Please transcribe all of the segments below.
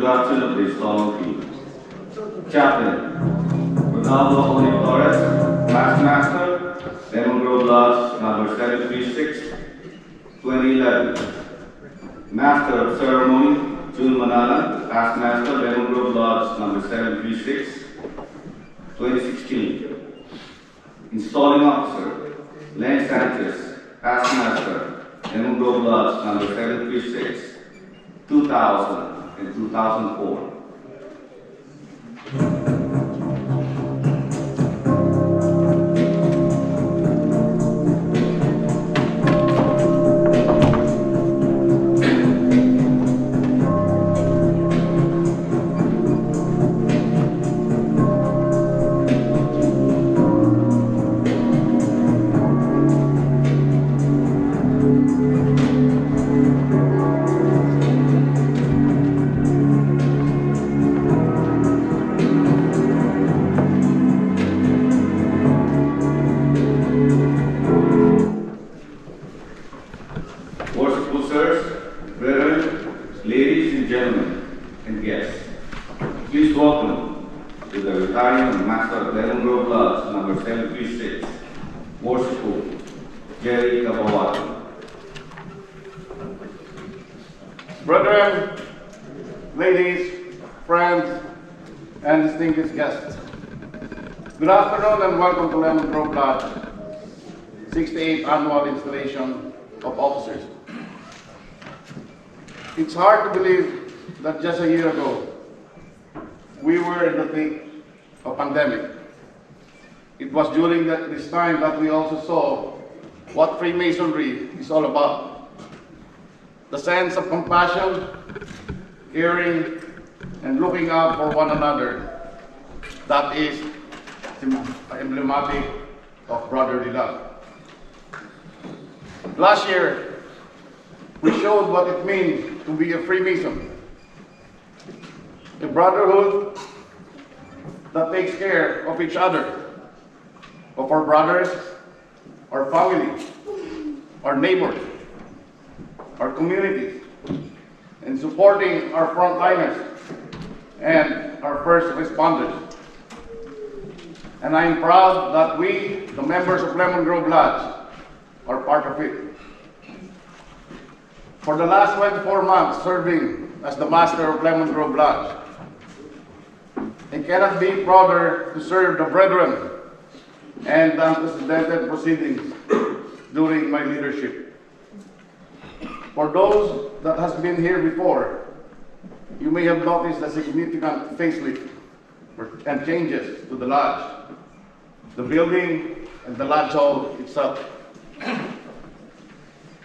introduction of the solemn feast. Chaplain, Ronaldo Torres, Mass Master, Lemon Grove Lodge, number 736, 2011. Master of Ceremony, June Manalan, Past Master, Lemon Grove Lodge, number 736, 2016. Installing Officer, Len Sanchez, Past Master, Lemon Grove Lodge, number 736, 2000 and 2004. Worshipful sirs, brethren, ladies and gentlemen, and guests, please welcome to the retiring Master of Lemon Grove Lodge, number 736, Worshipful Jerry Kapawatan. Brethren, ladies, friends, and distinguished guests, good afternoon and welcome to Lemon Grove Lodge 68th Annual Installation of Officers. It's hard to believe that just a year ago, we were in the thick of pandemic. It was during this time that we also saw what Freemasonry is all about. The sense of compassion, caring, and looking out for one another. That is emblematic of brotherly love. Last year, we showed what it means to be a Freemason. A brotherhood that takes care of each other, of our brothers, our family, our neighbors, our communities, and supporting our frontliners and our first responders. And I am proud that we, the members of Lemon Grove Lodge, are part of it. For the last 24 months serving as the Master of Lemon Grove Lodge, I cannot be prouder to serve the brethren and the unprecedented proceedings during my leadership. For those that has been here before, you may have noticed the significant facelift and changes to the lodge, the building, and the lodge hall itself.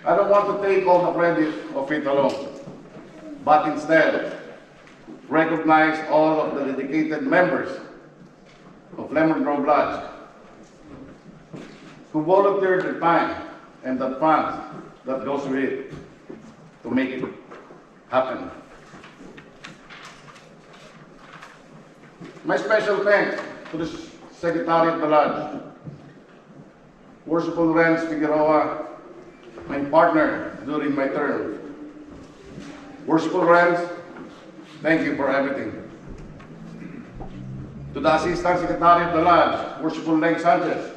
I don't want to take all the credit of it alone, but instead recognize all of the dedicated members of Lemon Grove Lodge who volunteered their time and the funds that goes with it to make it happen. My special thanks to the Secretary of the Lodge, Worshipful Renz Figueroa, my partner during my term. Worshipful Renz, thank you for everything. To the Assistant Secretary of the Lodge, Worshipful Len Sanchez,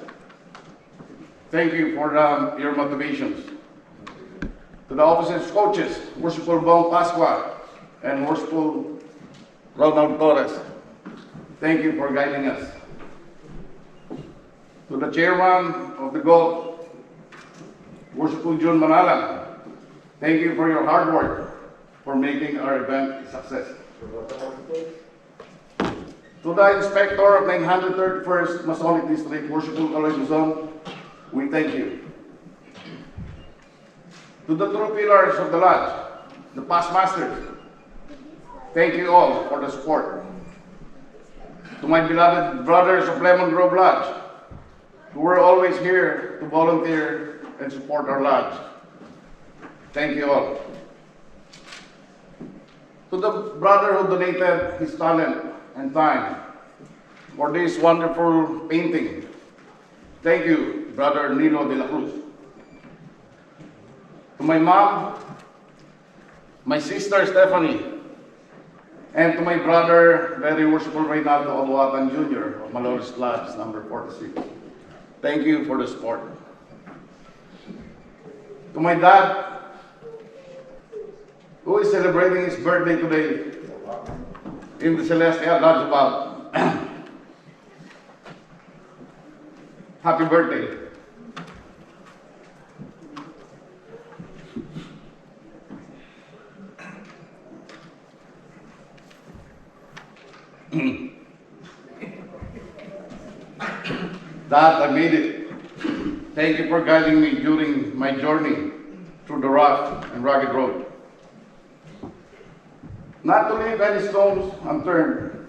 thank you for your motivations. To the officers' coaches, Worshipful Bong Pasqua and Worshipful Ronald Torres, thank you for guiding us. To the Chairman of the Golf, Worshipful June Manalan, thank you for your hard work for making our event a success. To the Inspector of 931st Masonic District, Worshipful Kaloy Luzon, we thank you. To the true pillars of the Lodge, the past masters, thank you all for the support. To my beloved brothers of Lemon Grove Lodge, who were always here to volunteer and support our lodge, thank you all. To the brother who donated his talent and time for this wonderful painting, thank you, Brother Nilo de la Cruz. To my mom, my sister Stephanie, And to my brother, very worshipful Reynaldo Aluatan Jr. of Malolos Lodge, number 46. Thank you for the support. To my dad, who is celebrating his birthday today in the Celestial Lodge above. Happy birthday. Dad, I made it. Thank you for guiding me during my journey through the rough and rugged road. Not to leave any stones unturned,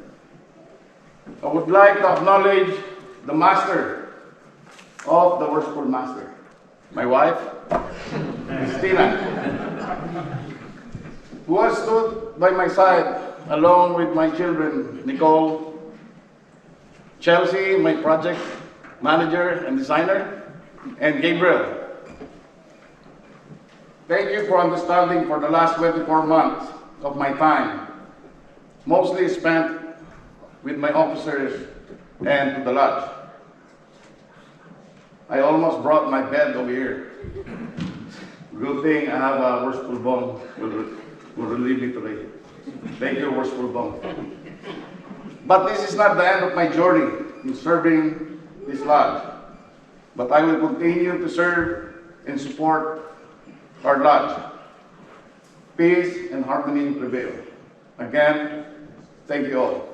I would like to acknowledge the master of the worshipful master, my wife, Christina, who has stood by my side along with my children, Nicole, Chelsea, my project manager and designer, and Gabriel. Thank you for understanding for the last 24 months of my time, mostly spent with my officers and to the lodge. I almost brought my bed over here. Good thing I have a worshipful bone will relieve me today. Thank you, worshipful bone. But this is not the end of my journey in serving this lodge. But I will continue to serve and support our lodge. Peace and harmony prevail. Again, thank you all.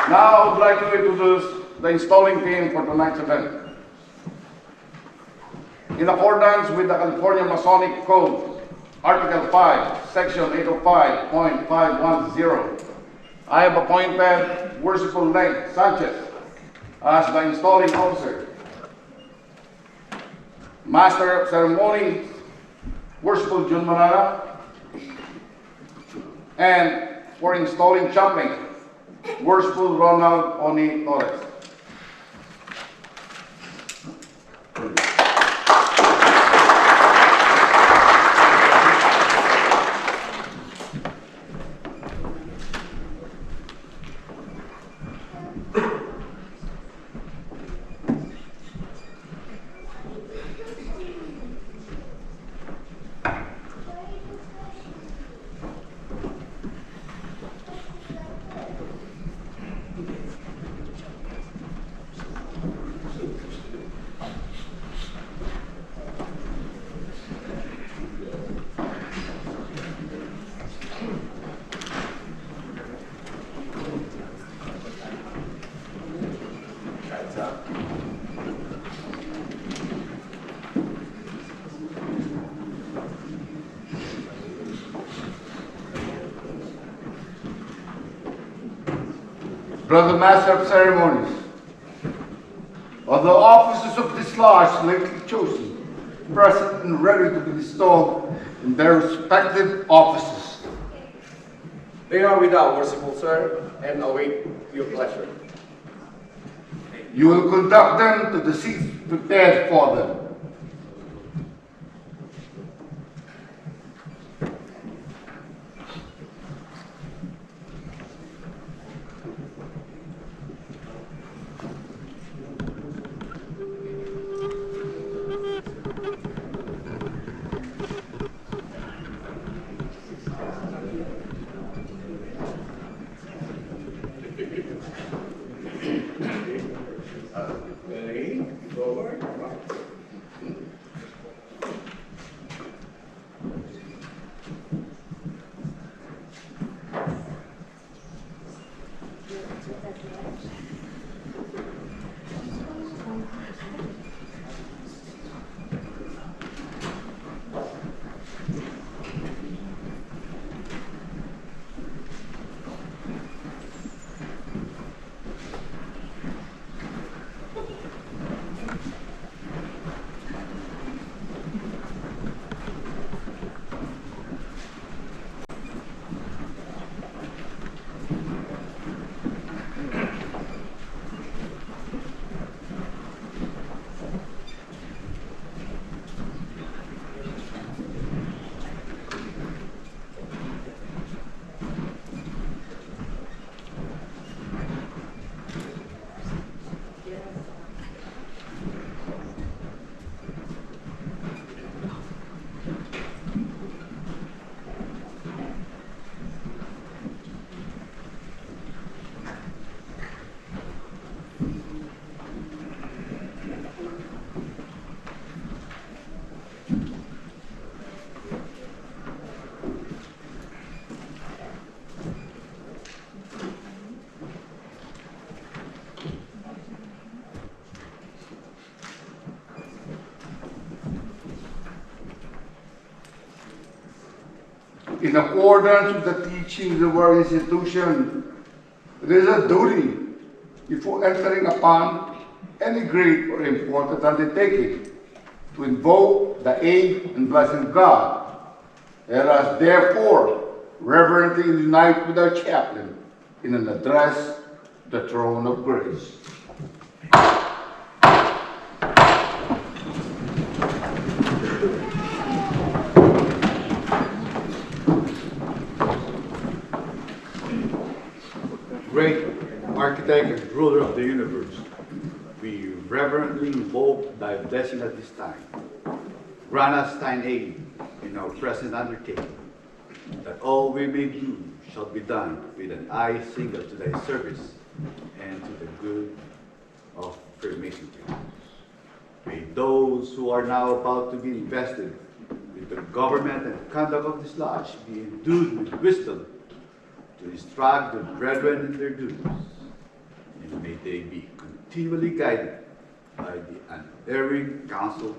Now I would like to introduce the installing team for tonight's event. In accordance with the California Masonic Code, Article 5, Section 805.510, I have appointed Worshipful Leng Sanchez as the installing officer. Master of Ceremony, Worshipful Jun Manara, and for installing chaplain, Worshipful Ronald Oni Torres. Brother Master of Ceremonies, of the officers of this lodge lately chosen, present and ready to be installed in their respective offices. They are without, worshipful sir, and await your pleasure. You will conduct them to the seats prepared for them. Ready? Forward. in accordance with the teachings of our institution, it is a duty before entering upon any great or important undertaking to invoke the aid and blessing of God. Let us therefore reverently unite with our chaplain in an address to the throne of grace. Great architect and ruler of the universe, we reverently invoke thy blessing at this time. Grant us thine aid in our present undertaking, that all we may do shall be done with an eye single to thy service and to the good of Freemasonry. May those who are now about to be invested with the government and conduct of this lodge be endued with wisdom to instruct the brethren in their duties, and may they be continually guided by the unerring counsel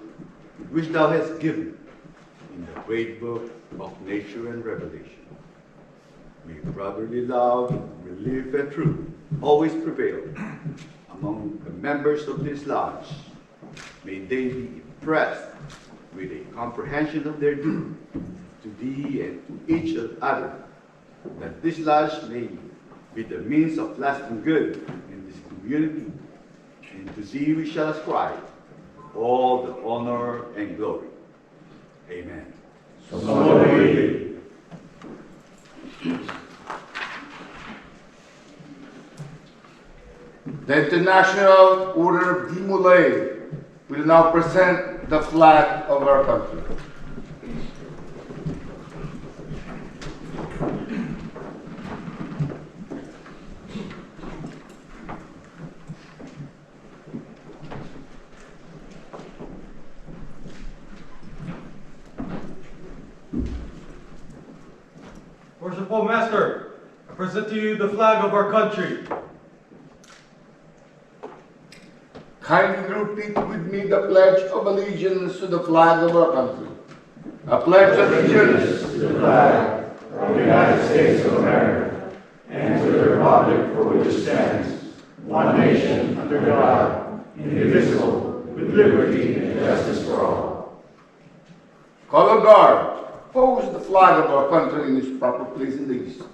which thou hast given in the great book of nature and revelation. May brotherly love, relief, and truth always prevail among the members of this lodge. May they be impressed with a comprehension of their duty to thee and to each other, that this lodge may be the means of lasting good in this community, and to thee we shall ascribe all the honor and glory. Amen. The International Order of Demolay will now present the flag of our country. Worshipful Master, I present to you the flag of our country. Kindly repeat with me the Pledge of Allegiance to the flag of our country. I pledge allegiance to the flag of the United States of America and to the republic for which it stands, one nation under God, indivisible, with liberty and justice for all. Color Guard, pose the flag of our country in its proper place in the east.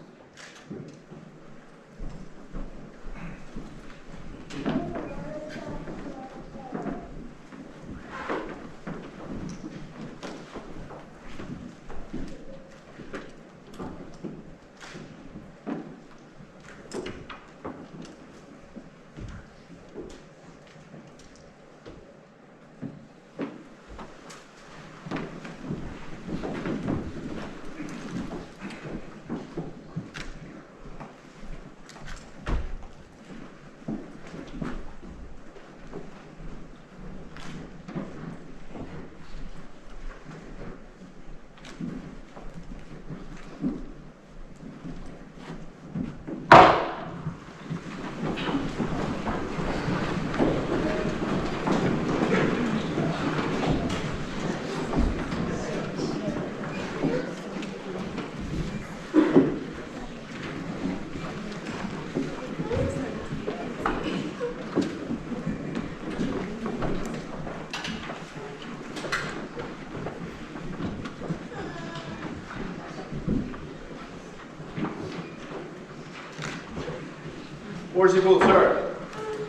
Worshipful Sir,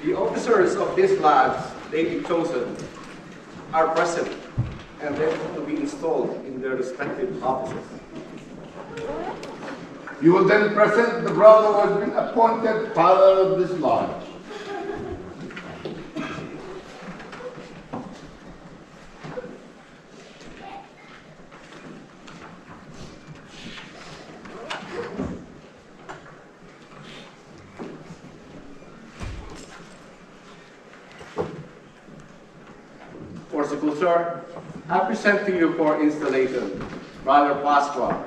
the officers of this lodge lately chosen are present and ready to be installed in their respective offices. You will then present the brother who has been appointed father of this lodge. Worshipful Sir, I present to you for installation Brother Pasqua,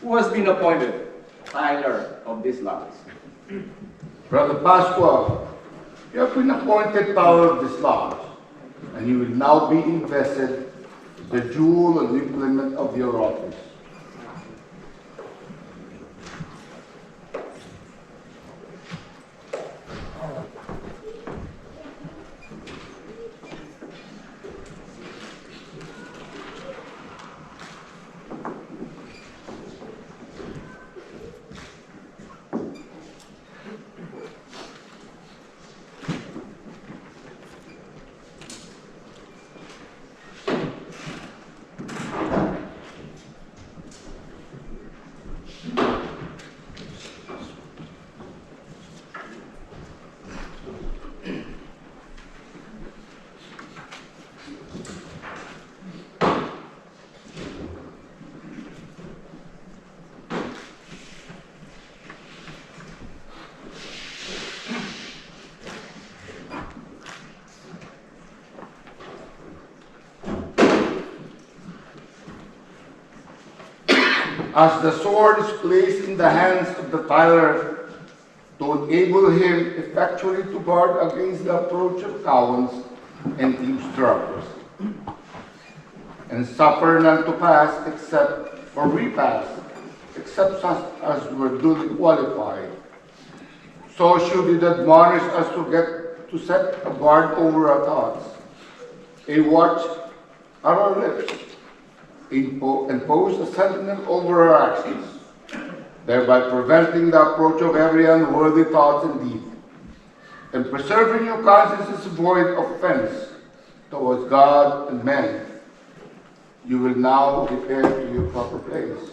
who has been appointed Tyler of this lodge. Brother Pasqua, you have been appointed power of this lodge, and you will now be invested with the jewel and implement of your office. as the sword is placed in the hands of the tyler to enable him effectually to guard against the approach of cowards and eavesdroppers, and suffer none to pass except or repass, except such as were duly qualified. So should it admonish us to set a guard over our thoughts, a watch at our lips, and pose a sentinel over our actions, thereby preventing the approach of every unworthy thought and deed, and preserving your consciences void of offense towards God and men. You will now repair to your proper place.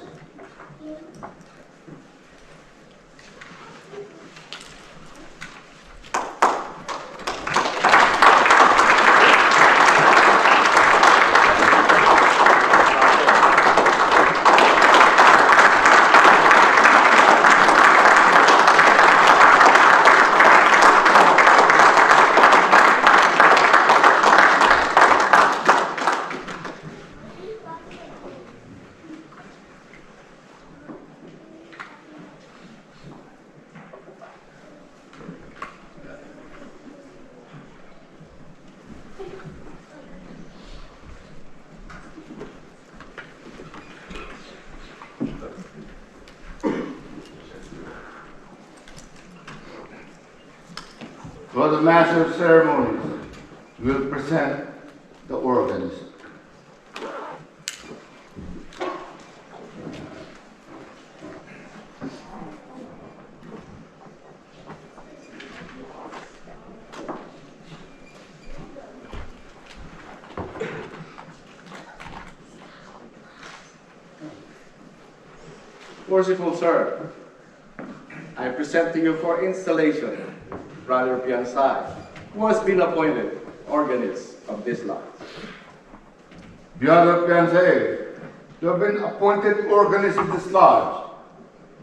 For the Master of Ceremonies will present the organs. Merciful Sir, I present to you for installation Brother Piansay, who has been appointed organist of this lodge. Brother Piansay, you have been appointed organist of this lodge,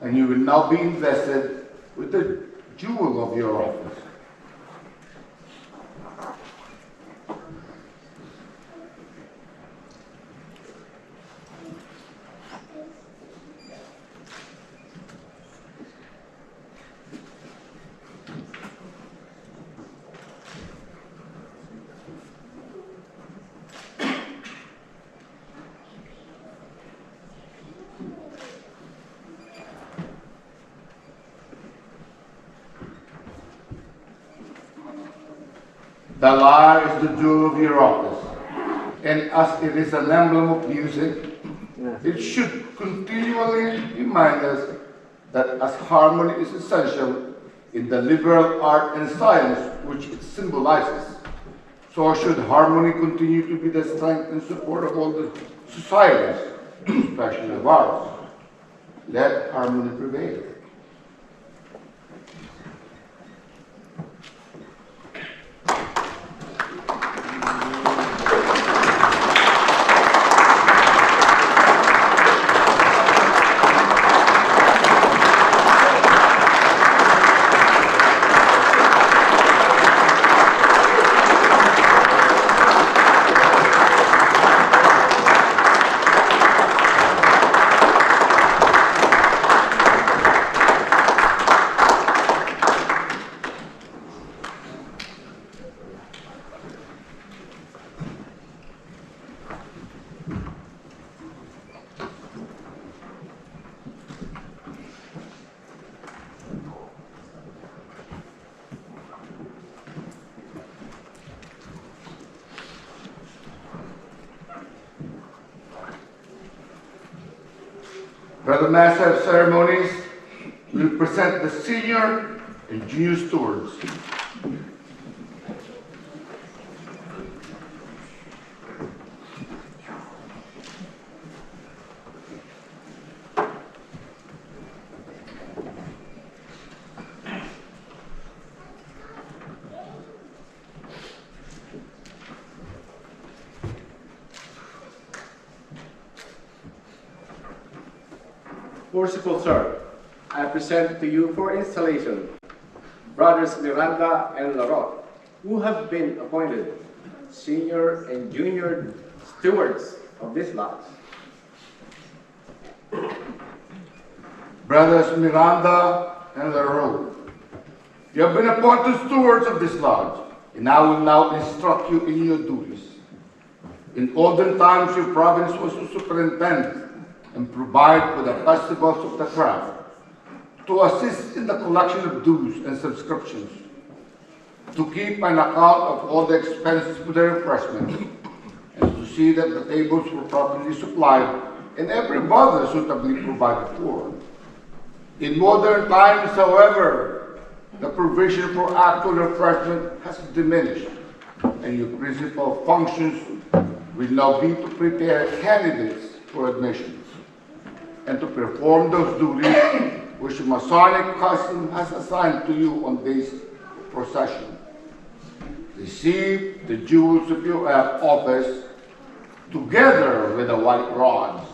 and you will now be invested with the jewel of your office. The lyre is the jewel of your office, and as it is an emblem of music, it should continually remind us that as harmony is essential in the liberal art and science which it symbolizes, so should harmony continue to be the strength and support of all the societies, especially of ours. Let harmony prevail. Brother Master of Ceremonies will present the senior and junior stewards. Merciful Sir, I present to you for installation Brothers Miranda and Larot, who have been appointed senior and junior stewards of this lodge. Brothers Miranda and LaRue, you have been appointed stewards of this lodge, and I will now instruct you in your duties. In olden times, your province was to superintend and provide for the festivals of the craft, to assist in the collection of dues and subscriptions, to keep an account of all the expenses for the refreshments, and to see that the tables were properly supplied and every bother suitably provided for. In modern times, however, the provision for actual refreshment has diminished, and your principal functions will now be to prepare candidates for admissions and to perform those duties which Masonic custom has assigned to you on days of procession. Receive the jewels of your office together with the white rods.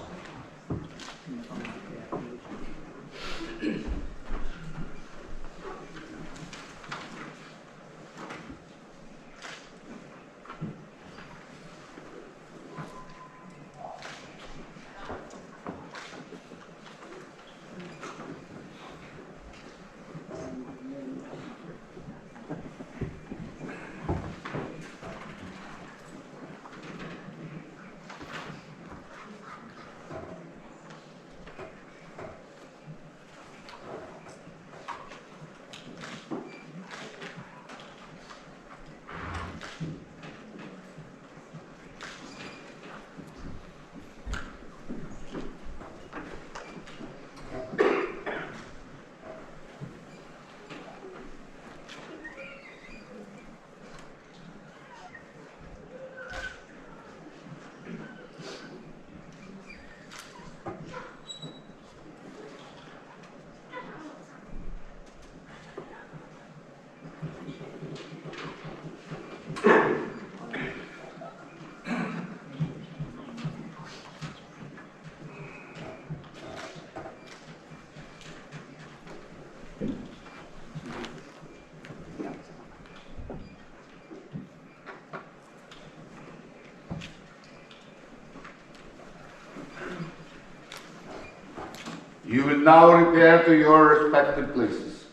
You will now repair to your respective places.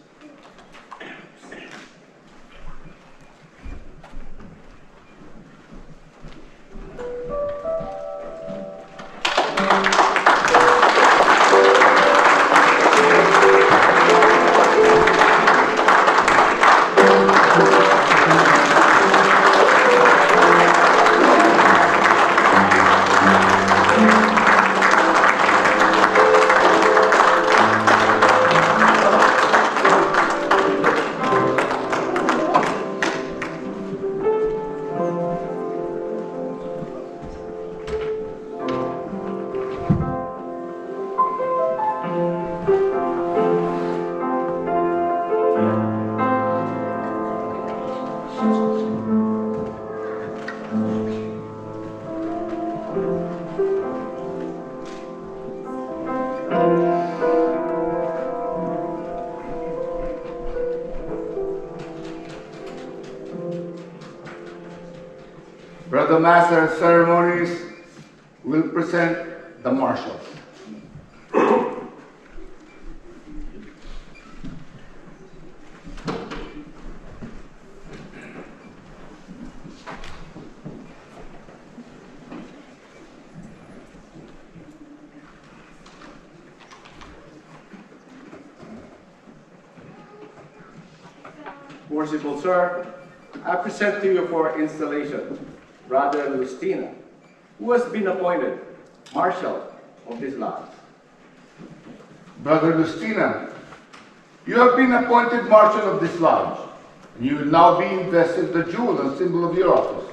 Brother Master of Ceremonies will present the marshal. Worshipful Sir, I present to you for installation Brother Lustina, who has been appointed Marshal of this lodge. Brother Lustina, you have been appointed Marshal of this lodge, and you will now be invested the jewel and symbol of your office.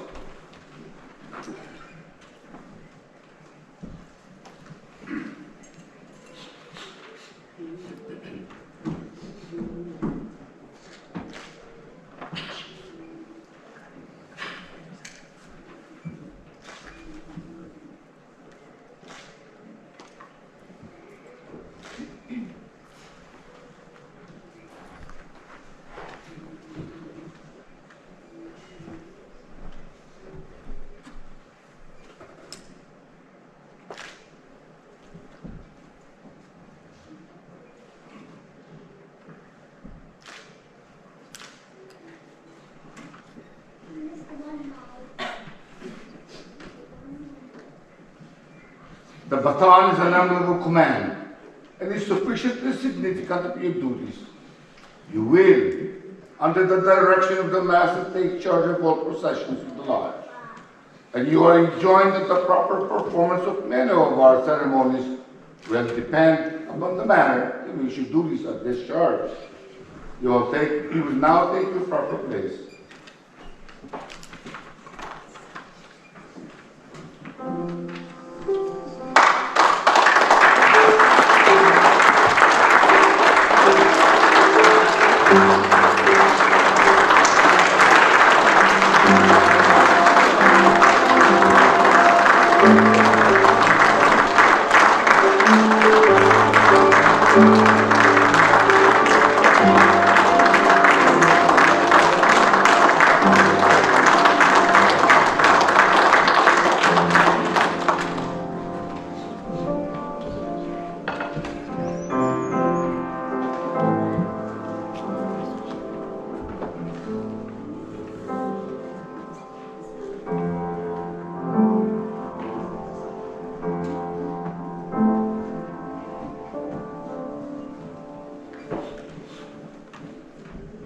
The baton is an emblem of command and is sufficiently significant of your duties. You will, under the direction of the Master, take charge of all processions of the lodge. And you are enjoined that the proper performance of many of our ceremonies will depend upon the manner in which your duties are discharged. You will now take your proper place.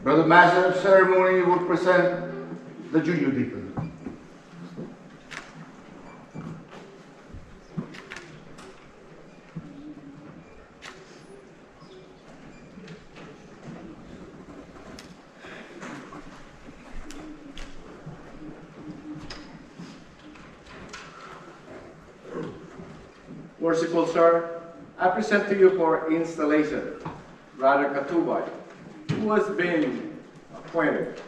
Brother Master of Ceremony will present the junior deacon. Worshipful Sir, I present to you for installation Brother Katubay, who has been appointed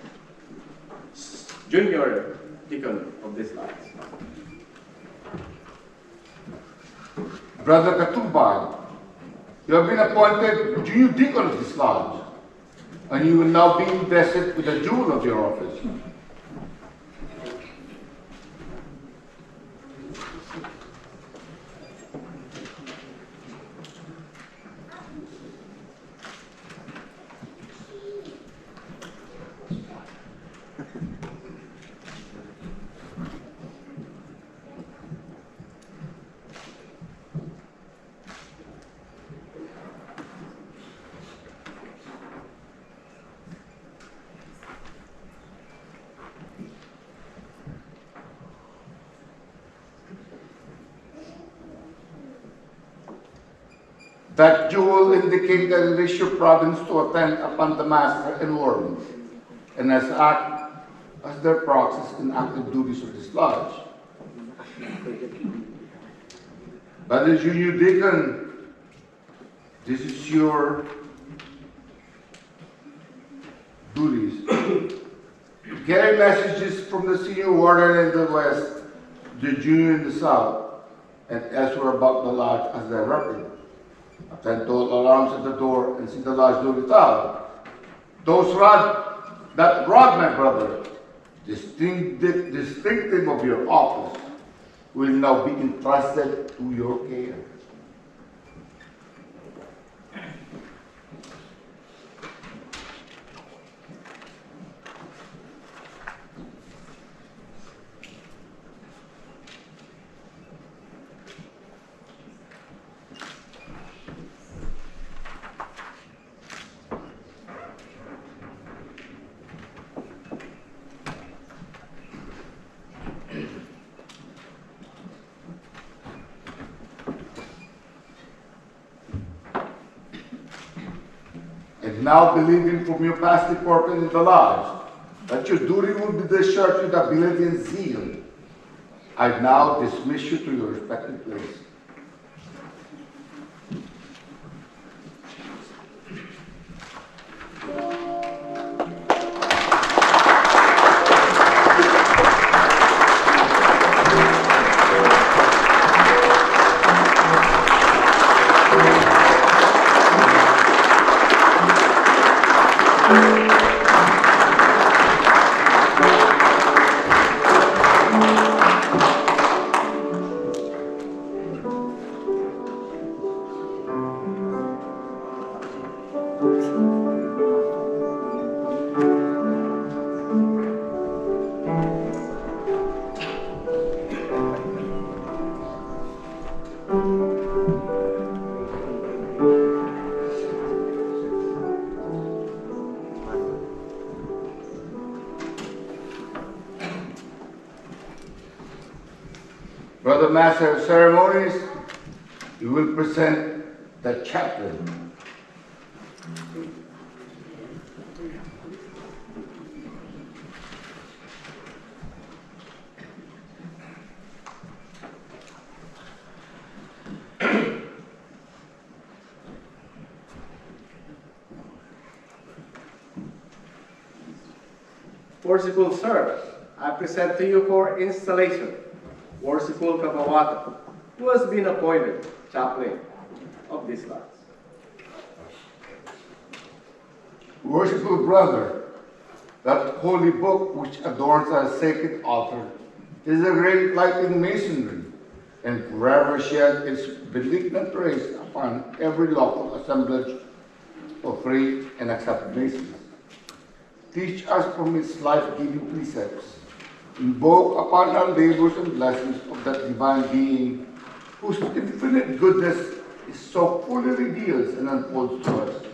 junior deacon of this lodge. Brother Katubay, you have been appointed junior deacon of this lodge, and you will now be invested with the jewel of your office. That jewel indicates that it is your province to attend upon the Master and Warden, and as act as their proxies in active duties of this lodge. But as junior deacon, this is your duties. Carry messages from the senior warden in the west, the junior in the south, and elsewhere about the lodge as directed. Attend to all alarms at the door and see the lodge door without. That rod, my brother, distinctive of your office, will now be entrusted to your care. And now, believing from your past deportment in the lodge that your duty will be discharged with ability and zeal, I now dismiss you to your respective place. Brother Master of Ceremonies, you will present the chaplain. Worshipful Sir, I present to you for installation, Worshipful Kabawata, who has been appointed chaplain of this lodge. Worshipful brother, that holy book which adorns our sacred altar is a great light in masonry, and forever shed its benignant rays upon every local assemblage of free and accepted masons. Teach us from its life-giving precepts. Invoke upon our labors and blessings of that divine being whose infinite goodness is so fully revealed and unfolds to us,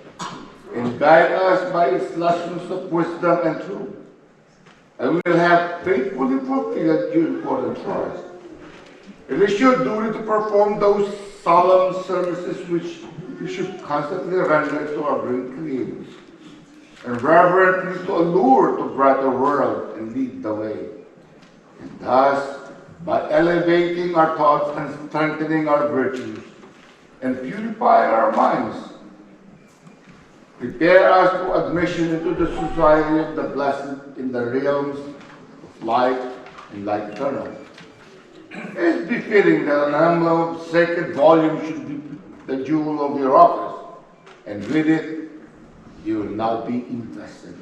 and guide us by its lessons of wisdom and truth. And we will have faithfully fulfilled your important trust. It is your duty to perform those solemn services which you should constantly render to our great creators, and reverently to allure to brighter world and lead the way. And thus, by elevating our thoughts and strengthening our virtues, and purifying our minds, prepare us for admission into the society of the blessed in the realms of light and light eternal. It is befitting that an emblem of sacred volume should be the jewel of your office, and with it, you will now be invested.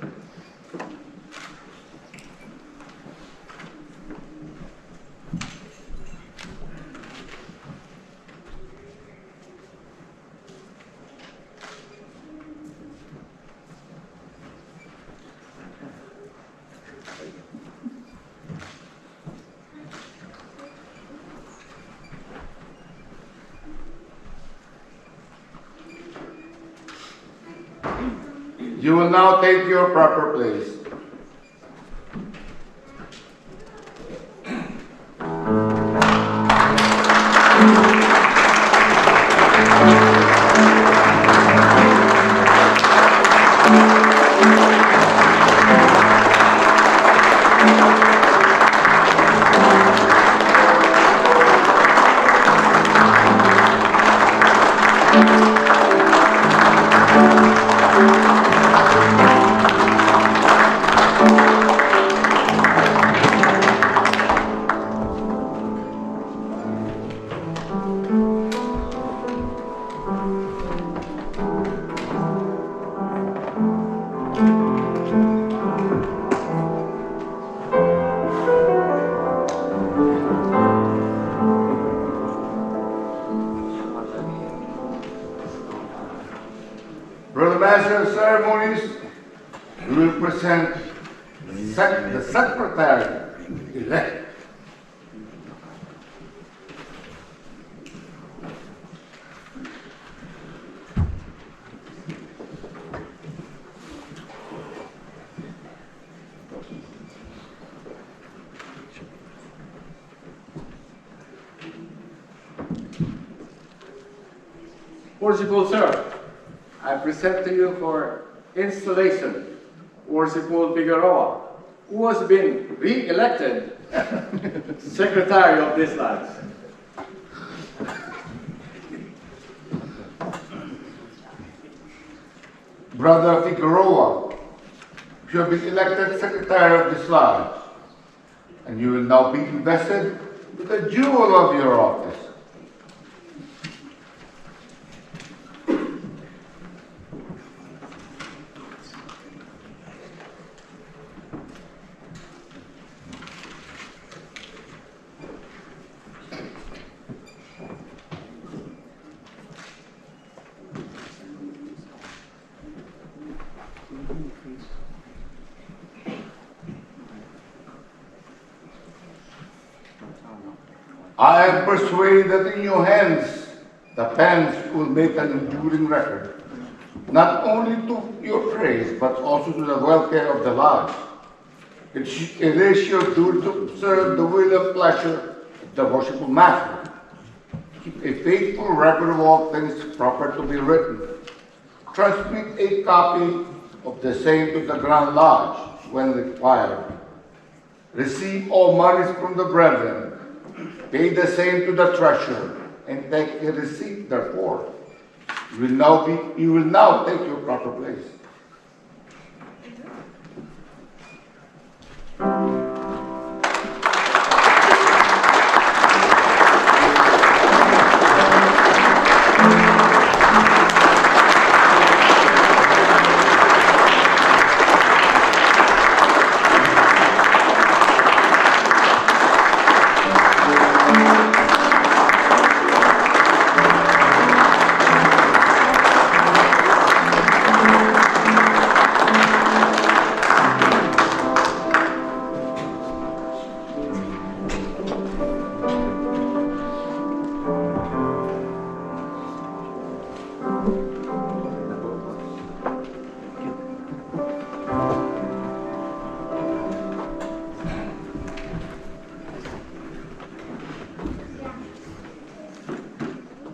You will now take your proper place. Brother Master of Ceremonies, we will present the secretary-elect. Worshipful Sir, I present to you for installation, Worshipful Figueroa, who has been re-elected secretary of this lodge. Brother Figueroa, you have been elected secretary of this lodge, and you will now be invested with the jewel of your office. I am persuaded that in your hands, the pens will make an enduring record, not only to your praise, but also to the welfare of the lodge. It is your duty to observe the will and pleasure the worshipful master. Keep a faithful record of all things proper to be written. Transmit a copy of the same to the Grand Lodge when required. Receive all monies from the brethren. Pay the same to the treasurer, and take a receipt therefore. You will now take your proper place.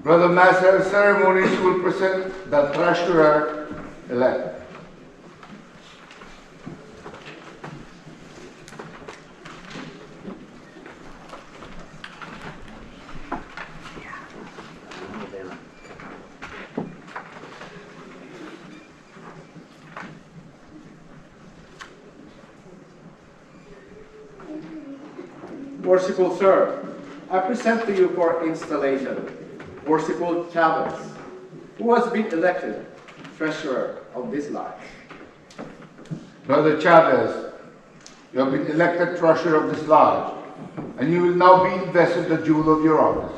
Brother Master of Ceremonies will present the treasurer-elect. Worshipful Sir, I present to you for installation Worshipful Chavez, who has been elected treasurer of this lodge. Brother Chavez, you have been elected treasurer of this lodge, and you will now be invested the jewel of your office.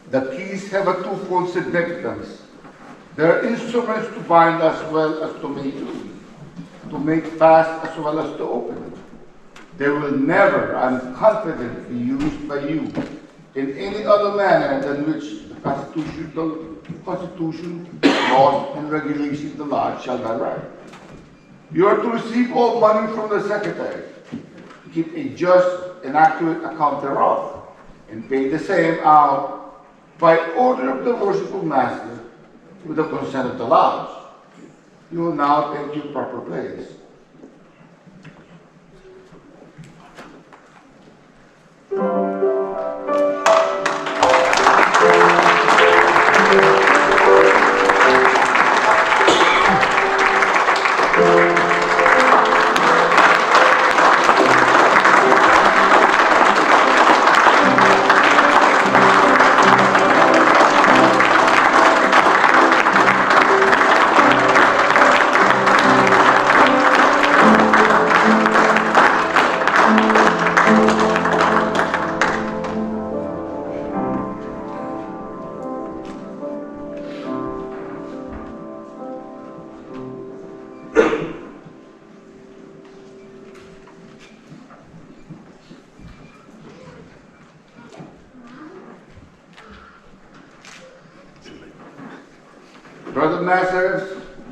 The keys have a twofold significance. They are instruments to bind as well as to make fast as well as to open. They will never, I'm confident, be used by you in any other manner than which the Constitution, laws, and regulations of the lodge shall direct. You are to receive all money from the secretary, keep a just and accurate account thereof, and pay the same out by order of the worshipful master with the consent of the lodge. You will now take your proper place.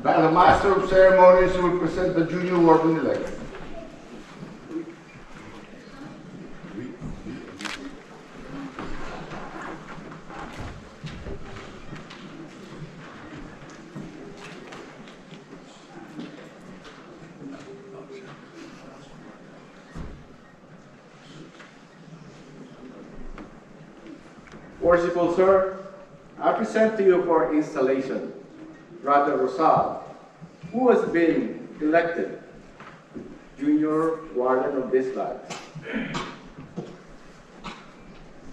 The Master of Ceremonies will present the junior warden-elect. Worshipful Sir, I present to you for installation Brother Rosal, who has been elected junior warden of this lodge.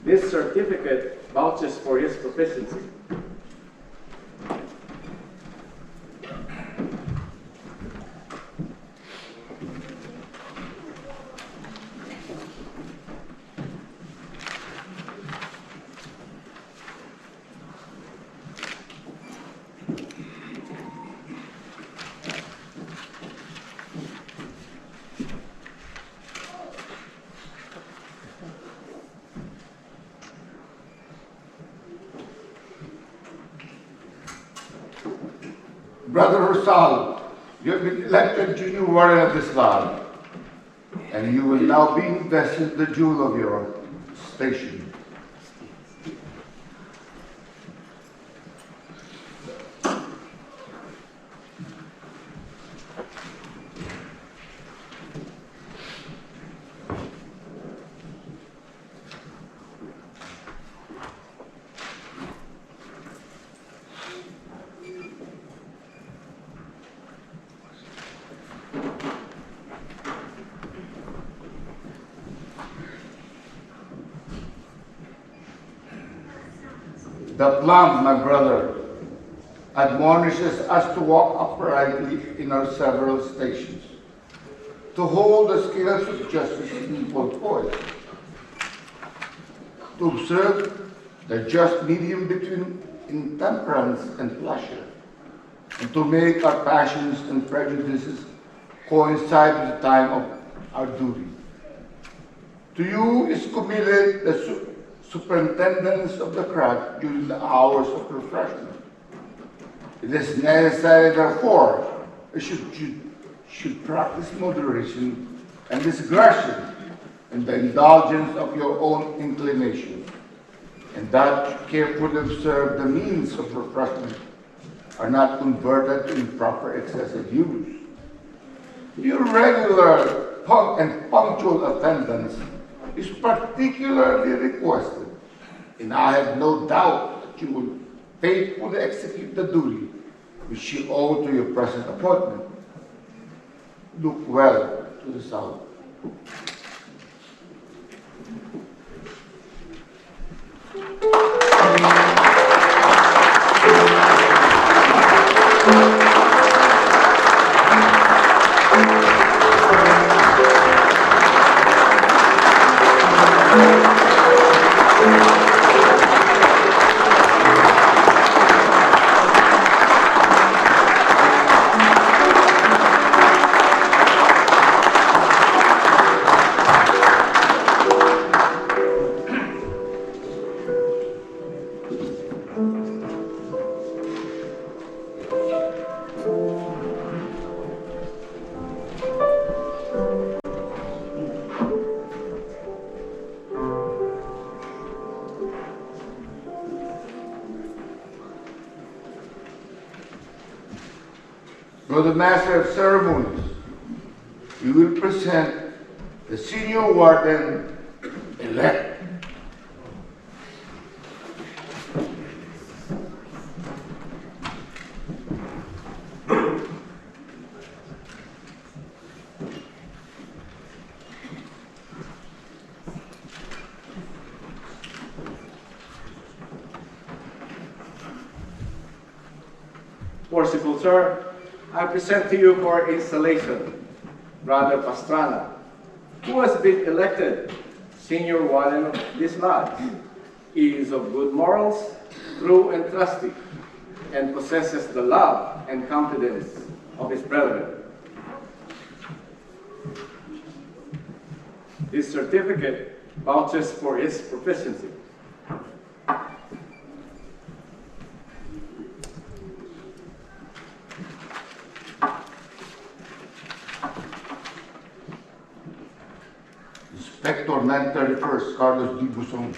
This certificate vouches for his proficiency. Brother Rosal, you have been elected junior warden of this lodge, and you will now be invested the jewel of your station. The plum, my brother, admonishes us to walk uprightly in our several stations, to hold the scales of justice in equal poise, to observe the just medium between intemperance and pleasure, and to make our passions and prejudices coincide with the time of our duty. To you is committed the superintendence of the craft during the hours of refreshment. It is necessary, therefore, you should practice moderation and discretion in the indulgence of your own inclinations, and that you carefully observe the means of refreshment are not converted to improper excessive use. Your regular and punctual attendance is particularly requested, and I have no doubt that you will faithfully execute the duty which you owe to your present appointment. Look well to the south. Brother Master of Ceremonies, you will present the senior warden elect. Worshipful Sir, I present to you for installation Brother Pastrana, who has been elected senior warden of this lodge. He is of good morals, true and trusty, and possesses the love and confidence of his brethren. This certificate vouches for his proficiency. Inspector 931st, Carlos D. Buson.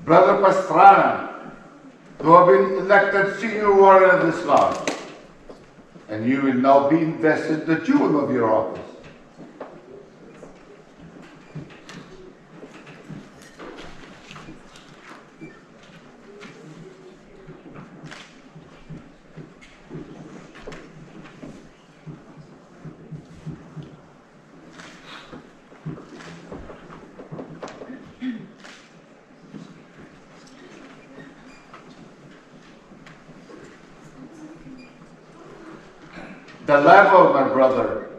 Brother Pastrana, you have been elected senior warden of this lodge, and you will now be invested the jewel of your office. The level, my brother,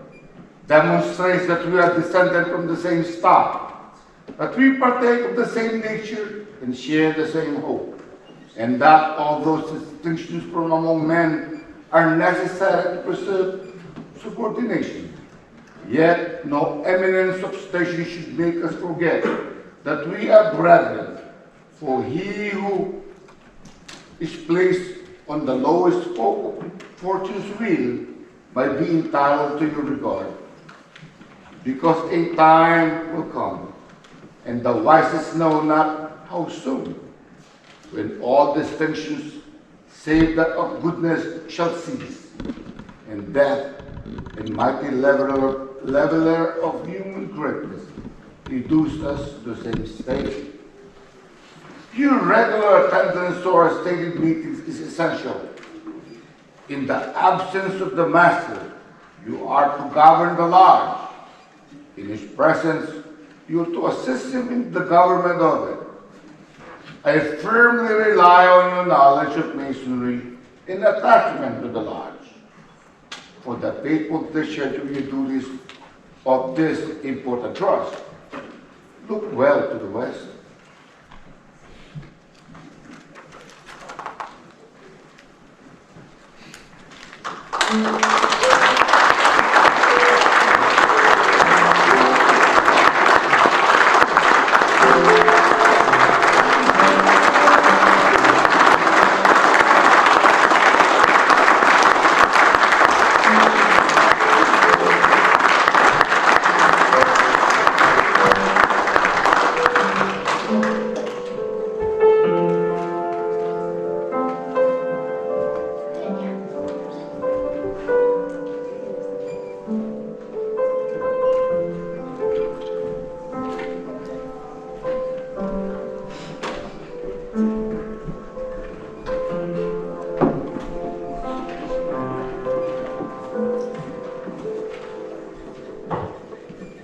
demonstrates that we are descended from the same stock, that we partake of the same nature and share the same hope, and that all those distinctions from among men are necessary to preserve subordination. Yet no eminence of station should make us forget that we are brethren, for he who is placed on the lowest spoke of fortune's wheel might be entitled to your regard. Because a time will come, and the wisest know not how soon, when all distinctions save that of goodness shall cease, and death, a mighty leveler of human greatness, reduce us to the same state. Your regular attendance to our stated meetings is essential. In the absence of the master, you are to govern the lodge. In his presence, you are to assist him in the government of it. I firmly rely on your knowledge of masonry and attachment to the lodge. For the faithful discharge of your duties of this important trust, look well to the west.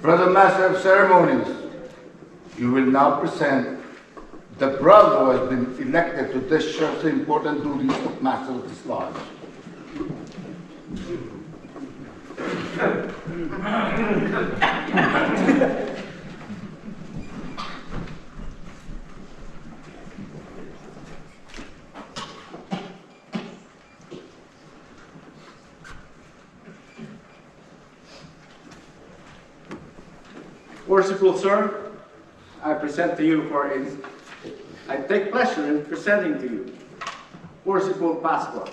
Brother Master of Ceremonies, you will now present the brother who has been elected to discharge the important duties of Master of this lodge. Worshipful Sir, I present to you I take pleasure in presenting to you Worshipful Pasqua,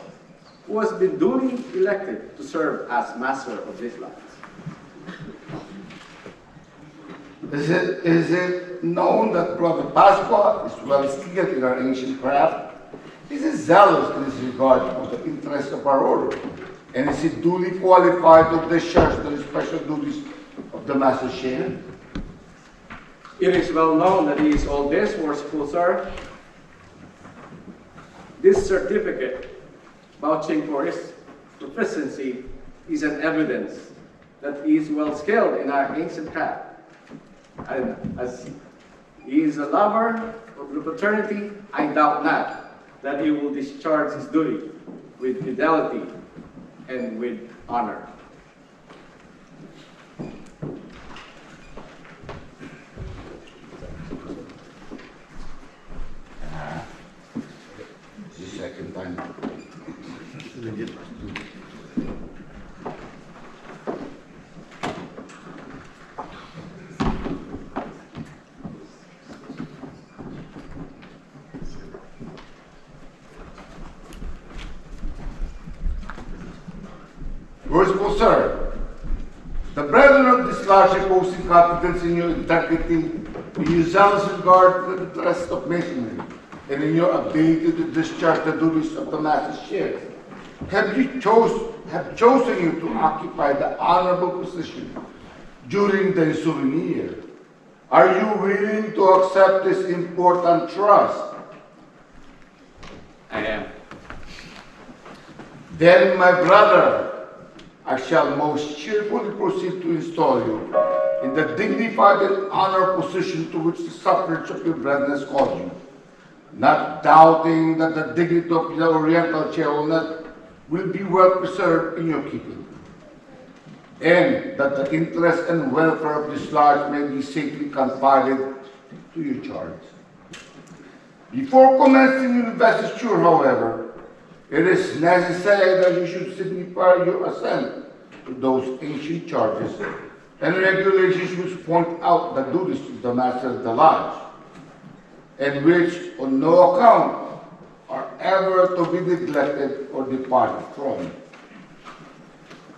who has been duly elected to serve as Master of this lodge. Is it known that Brother Pasqua is well skilled in our ancient craft? Is he zealous in his regard for the interests of our order? And is he duly qualified to discharge the special duties of the Master's share? It is well known that he is all this, Worshipful Sir. This certificate, vouching for his proficiency, is an evidence that he is well skilled in our ancient craft. And as he is a lover of the fraternity, I doubt not that he will discharge his duty with fidelity and with honor. Second time. Worshipful Sir, the brethren of this lodge reposing confidence in your integrity, in your zealous regard for the interest of masonry, and in your ability to discharge the duties of the Master's share, have chosen you to occupy the honorable position during the ensuing year. Are you willing to accept this important trust? I am. Then, my brother, I shall most cheerfully proceed to install you in the dignified and honored position to which the suffrage of your brethren has called you, not doubting that the dignity of the Oriental chairwoman will be well preserved in your keeping, and that the interest and welfare of this lodge may be safely confided to your charge. Before commencing your investiture, however, it is necessary that you should signify your assent to those ancient charges and regulations which point out the duties of the master of the lodge, and which on no account are ever to be neglected or departed from.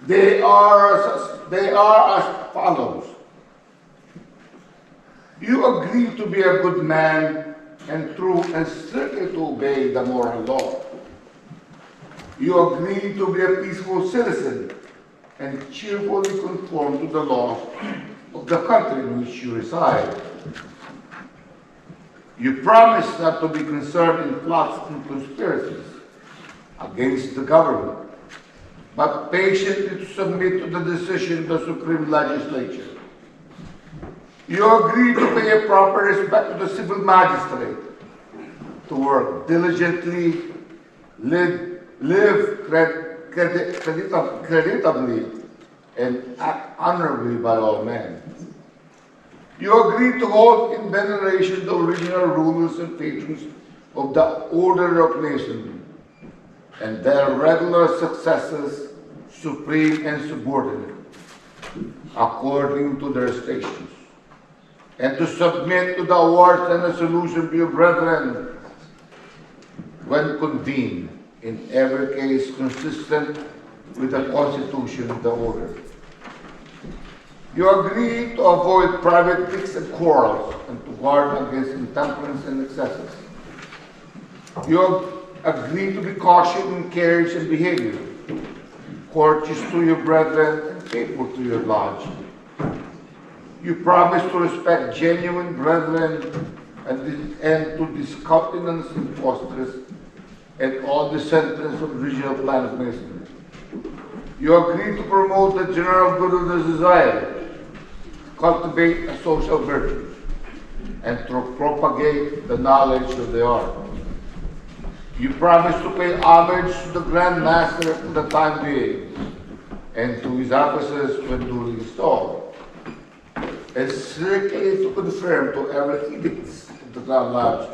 They are as follows. You agree to be a good man and true and strictly to obey the moral law. You agree to be a peaceful citizen and cheerfully conform to the laws of the country in which you reside. You promise not to be concerned in plots and conspiracies against the government, but patiently to submit to the decision of the Supreme Legislature. You agree to pay a proper respect to the civil magistrate, to work diligently, live creditably, and act honorably by all men. You agree to hold in veneration the original rulers and patrons of the Order of Masonry, and their regular successors, supreme and subordinate, according to their stations, and to submit to the awards and resolution of your brethren when convened, in every case consistent with the Constitution of the Order. You agree to avoid private tics and quarrels and to guard against intemperance and excesses. You agree to be cautious in carriage and behavior, courteous to your brethren and faithful to your lodge. You promise to respect genuine brethren and to discountenance impostors and all descendants of original plan of Masonry. You agree to promote the general good of the society, cultivate a social virtue, and to propagate the knowledge of the art. You promise to pay homage to the Grand Master for the time being, and to his officers when duly installed, and strictly to conform to every edict of the Grand Lodge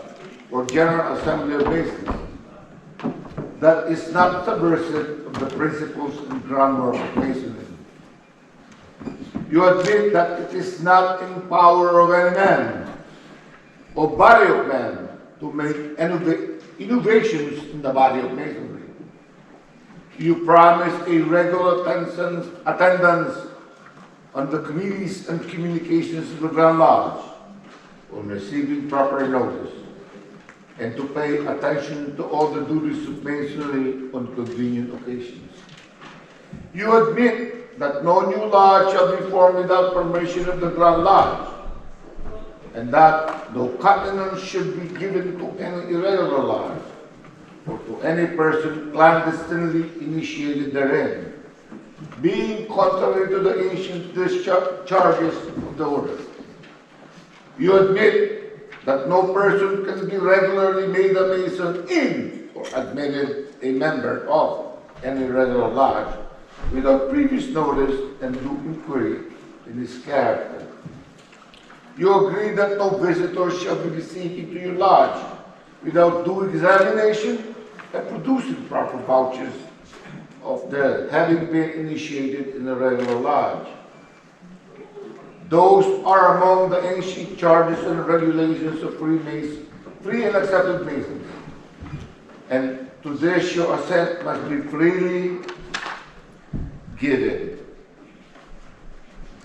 or General Assembly of Masons that is not subversive of the principles and groundwork of Masonry. You admit that it is not in power of any man or body of men to make innovations in the body of Masonry. You promise a regular attendance on the committees and communications of the Grand Lodge on receiving proper notice, and to pay attention to all the duties of Masonry on convenient occasions. You admit that no new lodge shall be formed without permission of the Grand Lodge, and that no countenance should be given to any irregular lodge or to any person clandestinely initiated therein, being contrary to the ancient discharges of the order. You admit that no person can be regularly made a Mason in or admitted a member of any regular lodge without previous notice and due inquiry in his character. You agree that no visitor shall be received into your lodge without due examination and producing proper vouchers of their having been initiated in a regular lodge. Those are among the ancient charges and regulations of free and accepted Masons. And to this your assent must be freely given.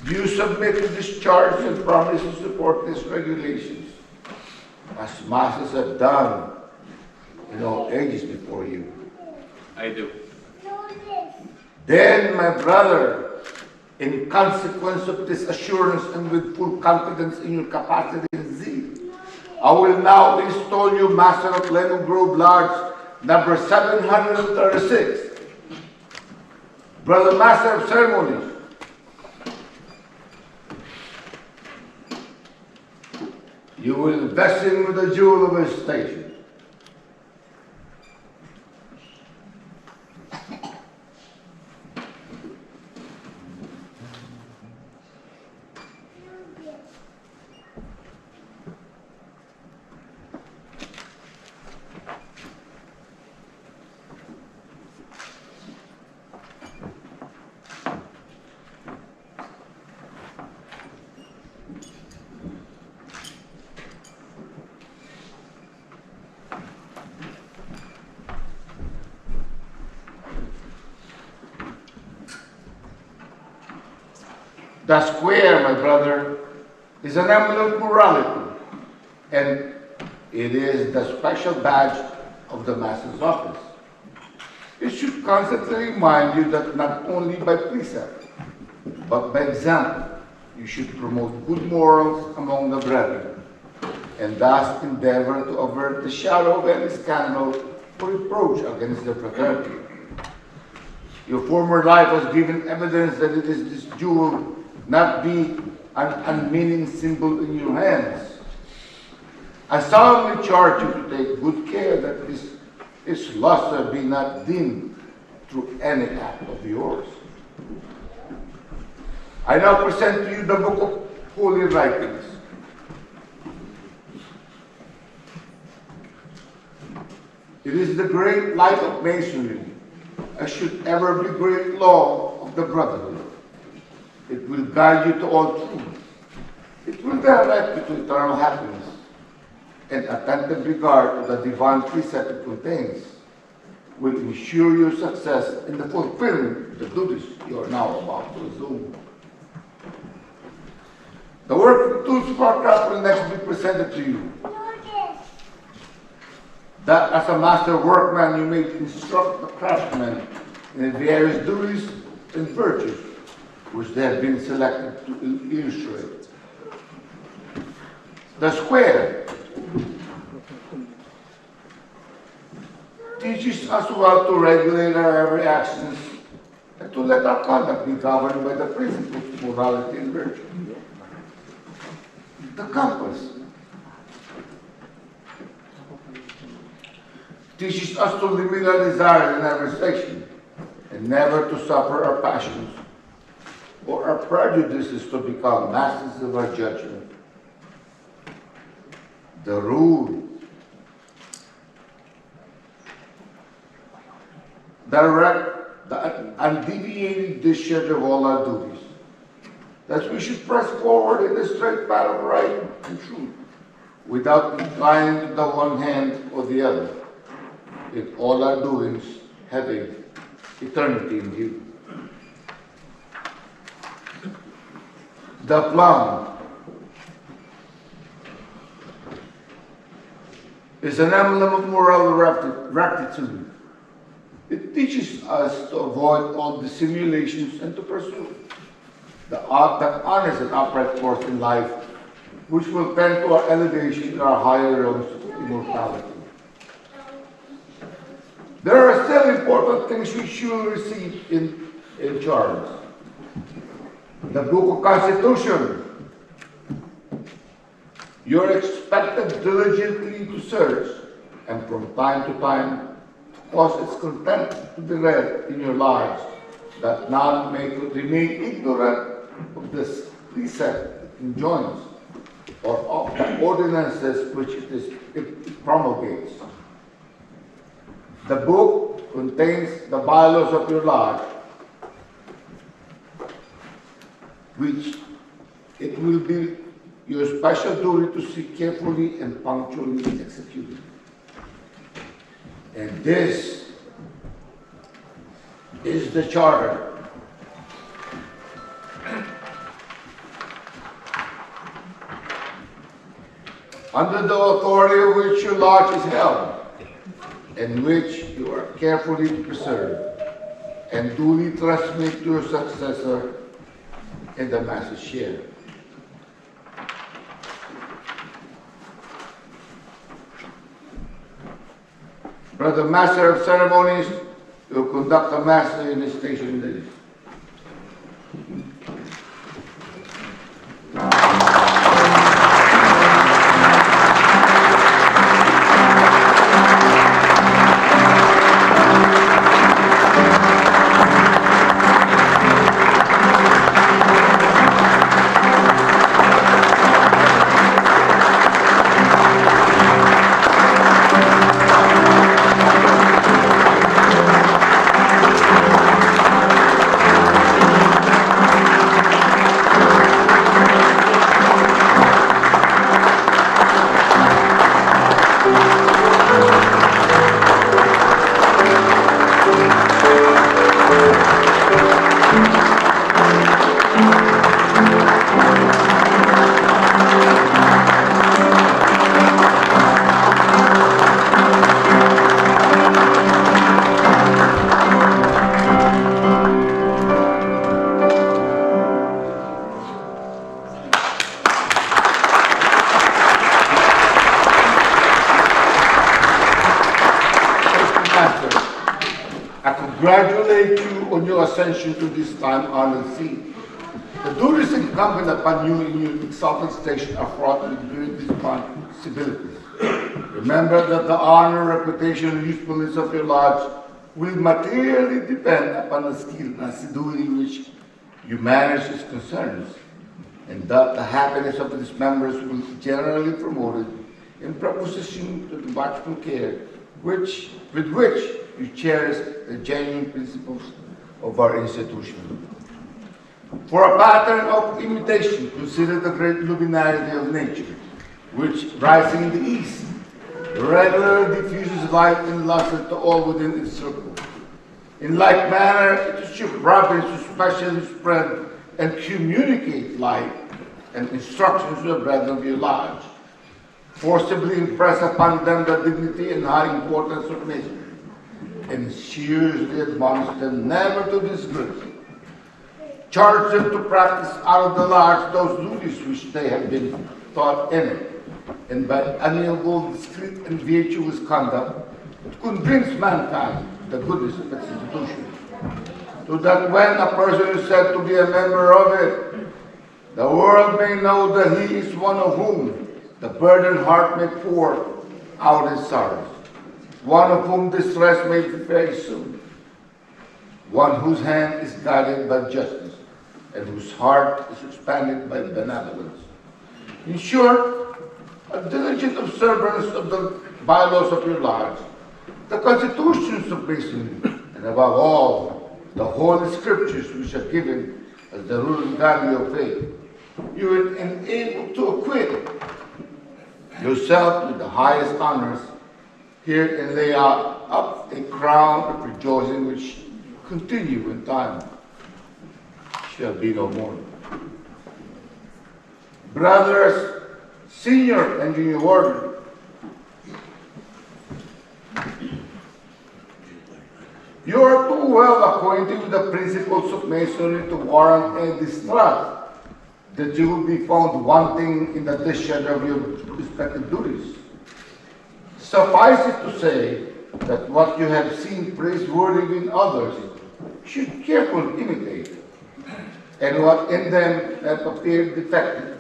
Do you submit to this charge and promise to support these regulations, as Masters have done in all ages before you? I do. Then, my brother, in consequence of this assurance and with full confidence in your capacity and zeal, I will now install you Master of Lemon Grove Lodge number 736. Brother Master of Ceremonies, you will invest him with the jewel of his station. The square, my brother, is an emblem of morality, and it is the special badge of the Master's office. It should constantly remind you that not only by precept, but by example, you should promote good morals among the brethren, and thus endeavor to avert the shadow of any scandal or reproach against the fraternity. Your former life has given evidence that it is this jewel not be an unmeaning symbol in your hands. I solemnly charge you to take good care that its luster be not dimmed through any act of yours. I now present to you the book of holy writings. It is the great light of masonry, as should ever be great law of the brotherhood. It will guide you to all truth. It will direct you to eternal happiness, and attentive regard to the divine precept it contains will ensure your success in the fulfillment of the duties you are now about to assume. The work of tools for our craft will next be presented to you. That as a master workman you may instruct the craftsmen in the various duties and virtues which they have been selected to illustrate. The square teaches us well to regulate our every actions and to let our conduct be governed by the principles of morality and virtue. The compass teaches us to limit our desires in every section and never to suffer our passions or our prejudices to become masters of our judgment. The rule direct the undeviating discharge of all our duties, that we should press forward in the straight path of right and truth, without inclining to the one hand or the other, in all our doings having eternity in view. The plum is an emblem of moral rectitude. It teaches us to avoid all dissimulations and to pursue that honest and upright course in life, which will tend to our elevation in our higher realms of immortality. There are still important things which you will receive in charge. The Book of Constitution. You are expected diligently to search, and from time to time, to cause its content to be read in your lives, that none may remain ignorant of this precept it enjoins, or of the ordinances which it promulgates. The book contains the bylaws of your lodge, which it will be your special duty to see carefully and punctually executed. And this is the charter. Under the authority of which your lodge is held, and which you are carefully to preserve, and duly transmit to your successor in the Master's share. Brother Master of Ceremonies will conduct the Master in the station list. congratulate you on your ascension to this time-honored seat. The duties incumbent upon you in your exalted station are fraught with great responsibilities. Remember that the honor, reputation, and usefulness of your lodge will materially depend upon the skill and assiduity in which you manage its concerns, and that the happiness of its members will be generally promoted in proposition to the watchful care with which you cherish the genuine principles of our institution. For a pattern of imitation, consider the great luminarity of nature, which, rising in the east, regularly diffuses light and luster to all within its circle. In like manner, it is your province to specially spread and communicate light and instructions to the brethren of your lodge. Forcibly impress upon them the dignity and high importance of nature, and seriously admonish them never to disgrace. Charge them to practice out of the lodge those duties which they have been taught in it, and by amiable, discreet, and virtuous conduct, to convince mankind the goodness of its institution, so that when a person is said to be a member of it, the world may know that he is one of whom the burdened heart may pour out his sorrows, one of whom distress may be very soon, one whose hand is guided by justice, and whose heart is expanded by benevolence. In short, a diligent observance of the bylaws of your lodge, the constitutions of Masonry, and above all, the Holy Scriptures which are given as the ruling value of faith, you will enable to acquit yourself with the highest honors here and lay up a crown of rejoicing which continue in time shall be no more. Brothers, senior and junior warden, you are too well acquainted with the principles of Masonry to warrant any distrust that you will be found wanting in the discharge of your respective duties. Suffice it to say that what you have seen praiseworthy in others should carefully imitate, and what in them have appeared defective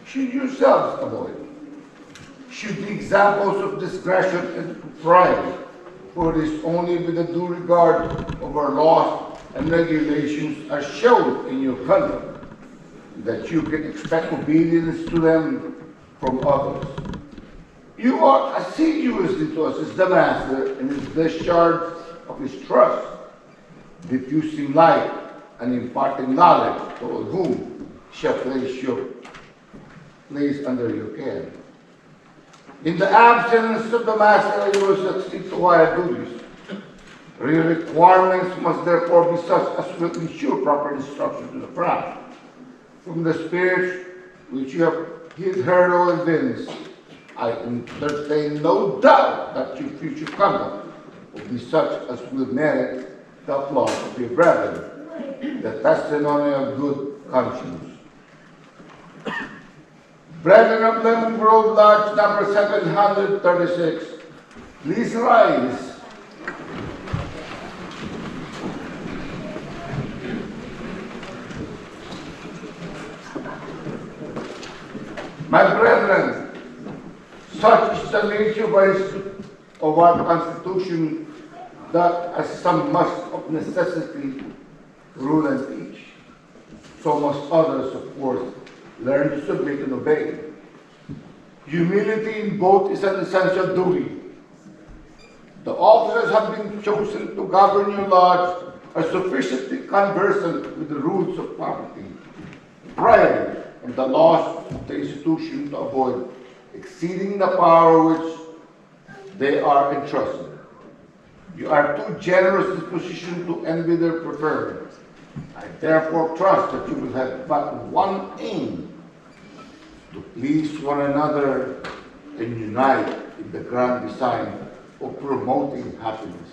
should yourselves avoid. Should the examples of discretion and propriety, for it is only with a due regard of our laws and regulations are shown in your conduct that you can expect obedience to them from others. You are assiduously to assist the master in his discharge of his trust, diffusing light and imparting knowledge to all whom shall place under your care. In the absence of the master, you will succeed to higher duties. Your requirements must therefore be such as will ensure proper instruction to the craft. From the spirits which you have heard or evinced, I entertain no doubt that your future conduct will be such as will merit the applause of your brethren, the testimony of good conscience. Brethren of Lemon Grove Lodge number 736, please rise. My brethren, such is the nature of our Constitution that as some must of necessity rule and teach, so must others, of course, learn to submit and obey. Humility in both is an essential duty. The officers have been chosen to govern your lodge are sufficiently conversant with the rules of property, propriety, and the laws of the institution to avoid exceeding the power which they are entrusted. You are too generous in position to envy their preferment. I therefore trust that you will have but one aim, to please one another and unite in the grand design of promoting happiness.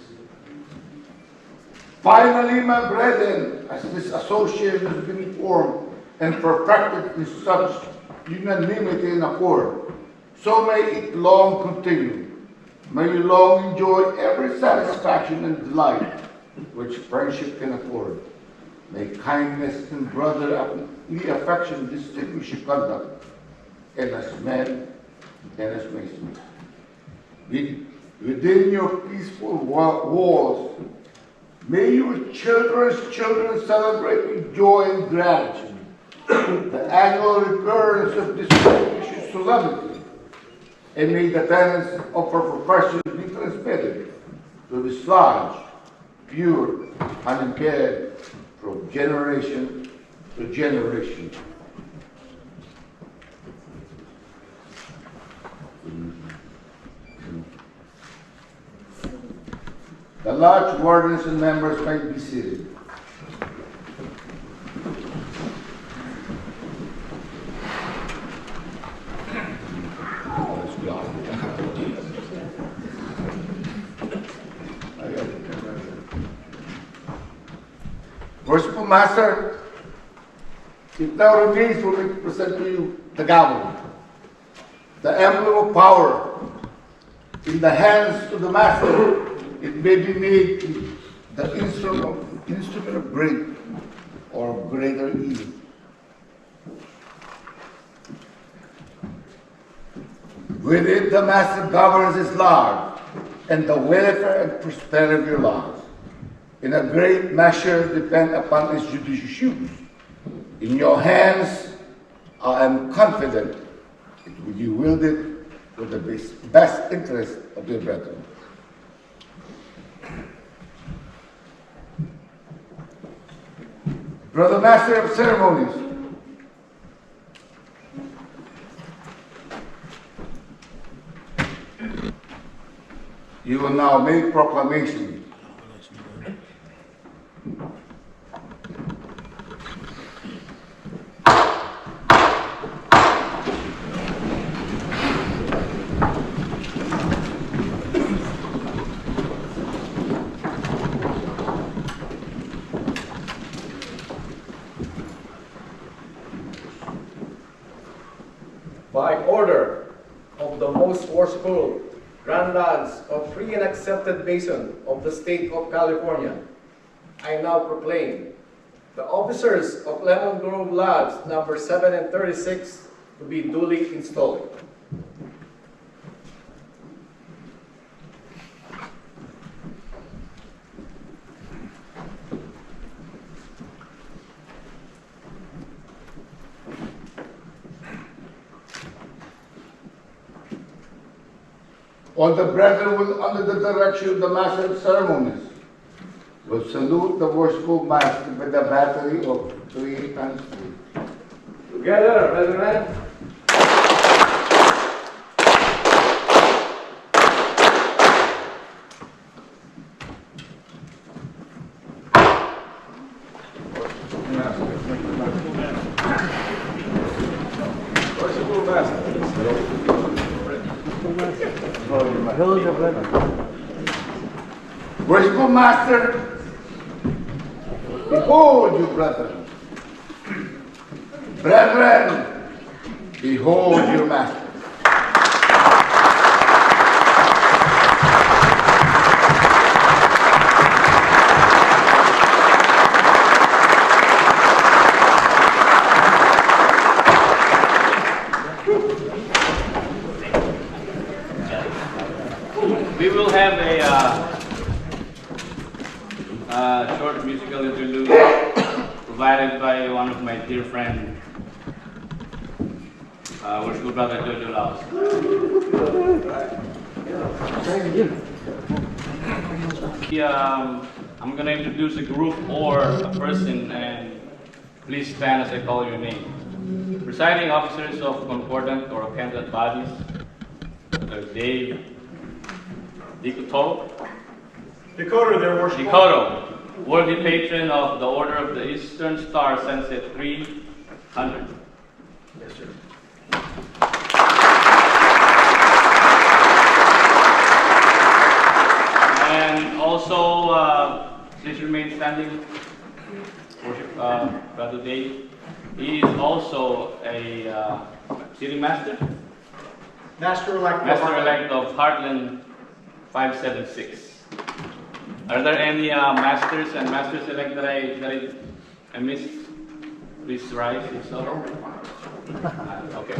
Finally, my brethren, as this association has been formed and perfected in such unanimity and accord, so may it long continue. May you long enjoy every satisfaction and delight which friendship can afford. May kindness and brotherly affection distinguish your conduct, and as men and as masons. Within your peaceful walls, may your children's children celebrate with joy and gratitude the annual recurrence of this auspicious solemnity, and may the tenets of our profession be transmitted to this lodge, pure, unimpaired, from generation to generation. The lodge wardens and members might be seated. Worshipful Master, it now remains for me to present to you the gavel, the emblem of power. In the hands of the Master, it may be made the instrument of great or greater evil. With it, the Master governs his lodge and the welfare and prosperity of your lodge. In a great measure depend upon his judicious use. In your hands, I am confident it will be wielded with the best interest of your brethren. Brother Master of Ceremonies, you will now make proclamation. By order of the most worshipful Grand Lodge of Free and Accepted Mason of the State of California, I now proclaim the officers of Lemon Grove Lodge number 7 and 36 to be duly installed. All the brethren will, under the direction of the Master of Ceremonies, will salute the worshipful Master with a battery of 3 times 3. Together, brethren. Worshipful Master. Worshipful Master, behold you, brethren. Brethren, behold your Master. We will have a short musical interlude provided by one of my dear friends, worshipful brother Jojo Laos. I'm going to introduce a group or a person, and please stand as I call your name. Presiding officers of concordant or candidate bodies, Dave Dikoto, Their worship. Dikoto, worthy patron of the Order of the Eastern Star Sunset 300. Yes, sir. And also, please remain standing, worship Brother Dave. He is also a city master. Master-elect. Master-elect of Heartland 576. Are there any masters and masters-elect that I missed? Please rise if so. Okay.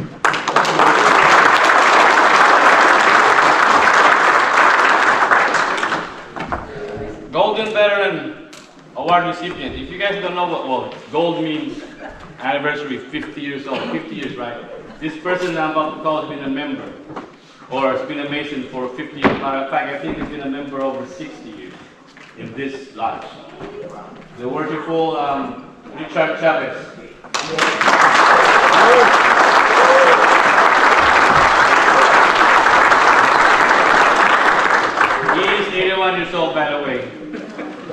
Golden Veteran Award recipient. If you guys don't know well, gold means anniversary, 50 years old, 50 years, right? This person I'm about to call has been a member, or has been a Mason for 50 years. Matter of fact, I think he's been a member over 60 years in this lodge. The worshipful Richard Chavez. He is 81 years old, by the way.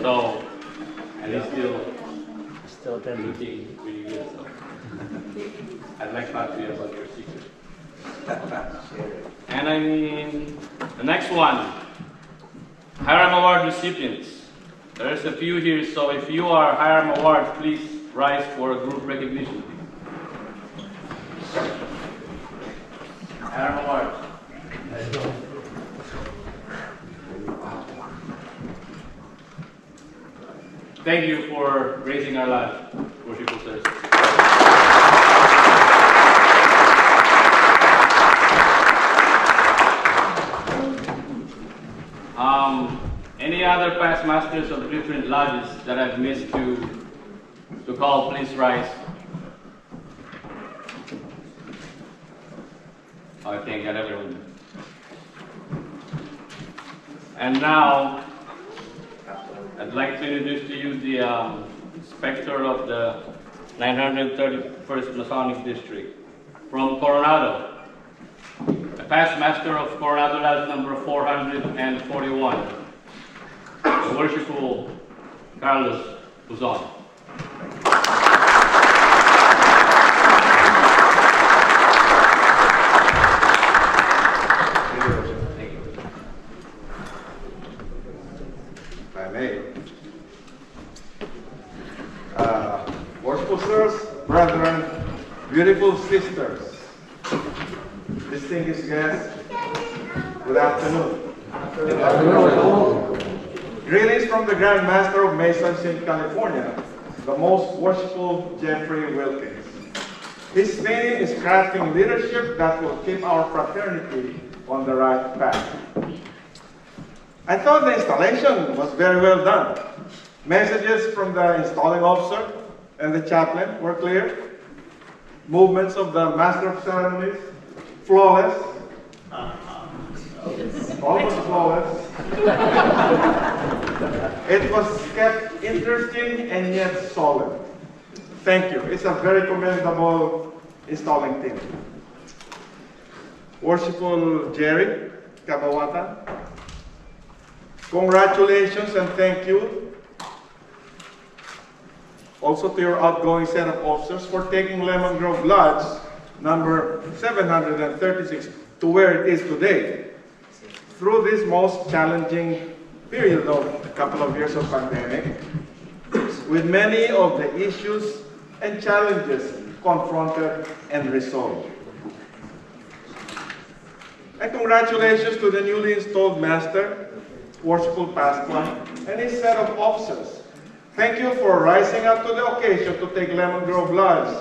So, and he's still looking pretty good. So, I'd like to talk to you about your secret. And I mean, the next one, Hiram Award recipients. There's a few here, so if you are Hiram Award, please rise for a group recognition. Hiram Award. Let's go. Thank you for raising our lives, worshipful sirs. Any other past masters of different lodges that I've missed to call, please rise. Oh, I can't get everyone. And now, I'd like to introduce to you the Inspector of the 931st Masonic District from Coronado. A past master of Coronado Lodge number 441. The worshipful Carlos Buzon. If I may. Worshipful sirs, brethren, beautiful sisters, distinguished guests, good afternoon. Good afternoon. Greetings from the Grand Master of Masons in California, the most worshipful Jeffrey Wilkins. His theme is crafting leadership that will keep our fraternity on the right path. I thought the installation was very well done. Messages from the installing officer and the chaplain were clear. Movements of the Master of Ceremonies, flawless. Almost flawless. It was kept interesting and yet solid. Thank you. It's a very commendable installing team. Worshipful Jerry Kabawata, congratulations and thank you also to your outgoing set of officers for taking Lemon Grove Lodge number 736 to where it is today. Through this most challenging period of a couple of years of pandemic, with many of the issues and challenges confronted and resolved. And congratulations to the newly installed Master, Worshipful Pastor, and his set of officers. Thank you for rising up to the occasion to take Lemon Grove Lodge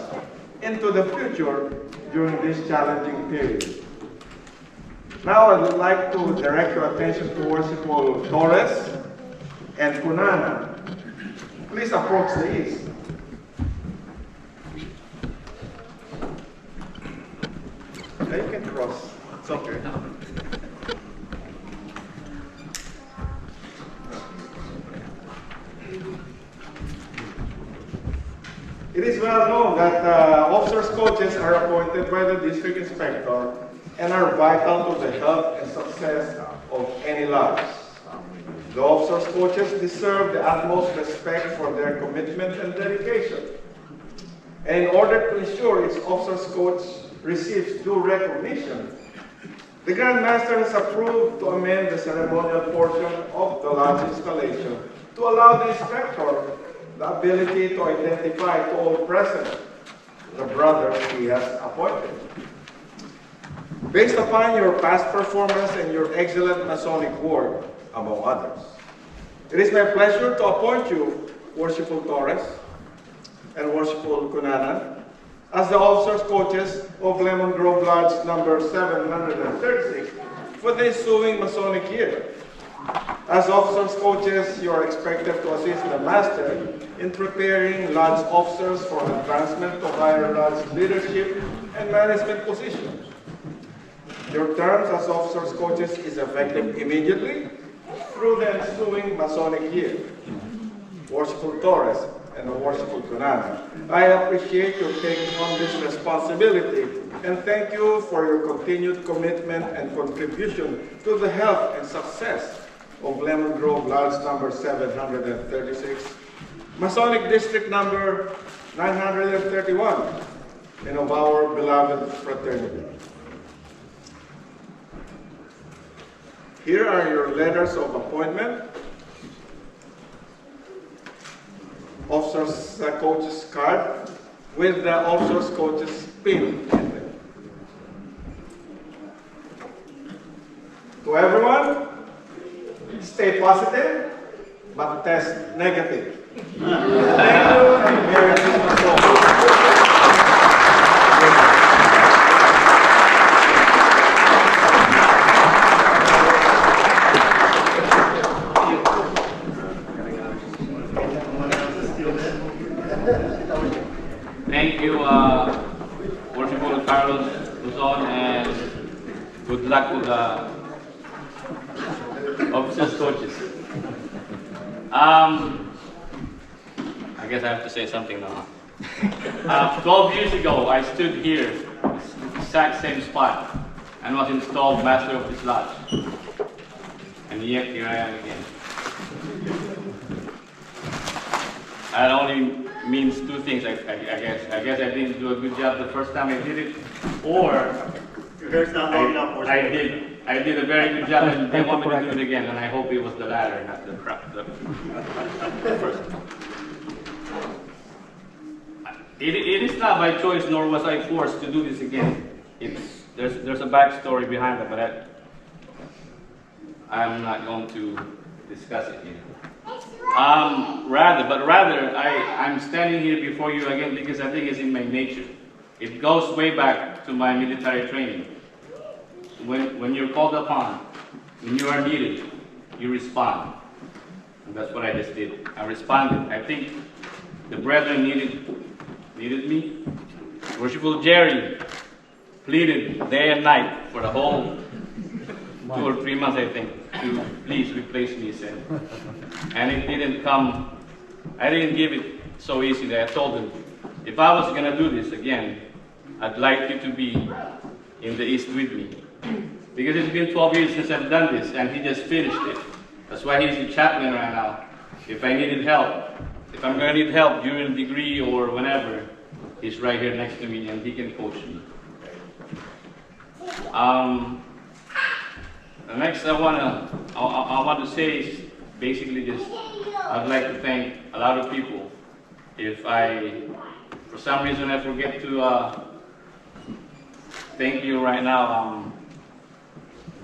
into the future during this challenging period. Now I would like to direct your attention to Worshipful Torres and Kunana. Please approach the east. Now you can cross. It's okay. It is well known that officers' coaches are appointed by the district inspector and are vital to the health and success of any lodge. The officers' coaches deserve the utmost respect for their commitment and dedication. And in order to ensure its officers' coach receives due recognition, the Grand Master has approved to amend the ceremonial portion of the lodge installation to allow the inspector the ability to identify to all present the brothers he has appointed. Based upon your past performance and your excellent Masonic work, among others. It is my pleasure to appoint you, Worshipful Torres and Worshipful Cunanan, as the officers coaches of Lemon Grove Lodge number 736 for the ensuing Masonic year. As officers coaches, you are expected to assist the Master in preparing Lodge officers for advancement to higher Lodge leadership and management positions. Your terms as officers coaches is effective immediately through the ensuing Masonic year. Worshipful Torres and Worshipful Cunanan, I appreciate your taking on this responsibility and thank you for your continued commitment and contribution to the health and success of Lemon Grove Lodge number 736, Masonic District number 931, and of our beloved fraternity. Here are your letters of appointment, officers coaches card with the officers coaches pin. To everyone, stay positive, but test negative. Thank you, and Merry Christmas to all. Thank you, Worshipful Carlos Luzon, and good luck to the officers coaches. I guess I have to say something now. 12 years ago, I stood here, exact same spot, and was installed master of this lodge. And yet, here I am again. That only means two things, I guess. I guess I didn't do a good job the first time I did it, or Your hair's not long enough for I did a very good job and they want me to do it again, and I hope it was the latter, not the first. It is not by choice, nor was I forced to do this again. There's a backstory behind it, but I'm not going to discuss it here. Rather, I'm standing here before you again because I think it's in my nature. It goes way back to my military training. When you're called upon, when you are needed, you respond. And that's what I just did. I responded. I think the brethren needed me. Worshipful Jerry pleaded day and night for the whole 2 or 3 months, I think, to please replace me, he said. And it didn't come, I didn't give it so easily. I told him, if I was going to do this again, I'd like you to be in the East with me. Because it's been 12 years since I've done this, and he just finished it. That's why he's the chaplain right now. If I needed help, if I'm going to need help during degree or whenever, he's right here next to me, and he can coach me. The next I want to say is basically just, I'd like to thank a lot of people. If for some reason I forget to thank you right now,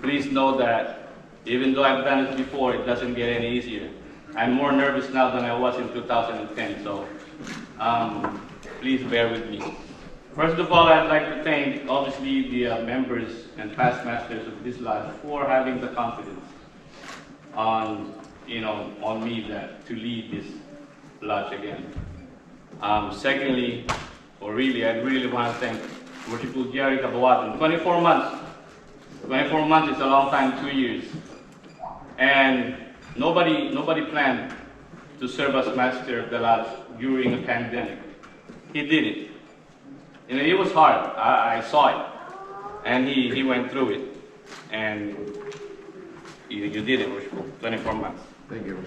please know that even though I've done it before, it doesn't get any easier. I'm more nervous now than I was in 2010, so please bear with me. First of all, I'd like to thank, obviously, the members and past masters of this lodge for having the confidence on me to lead this lodge again. Secondly, I really want to thank Worshipful Jerry Cabawatan. 24 months. 24 months is a long time, 2 years. And nobody planned to serve as master of the lodge during a pandemic. He did it. It was hard. I saw it. And he went through it. And you did it, Worshipful. 24 months. Thank you.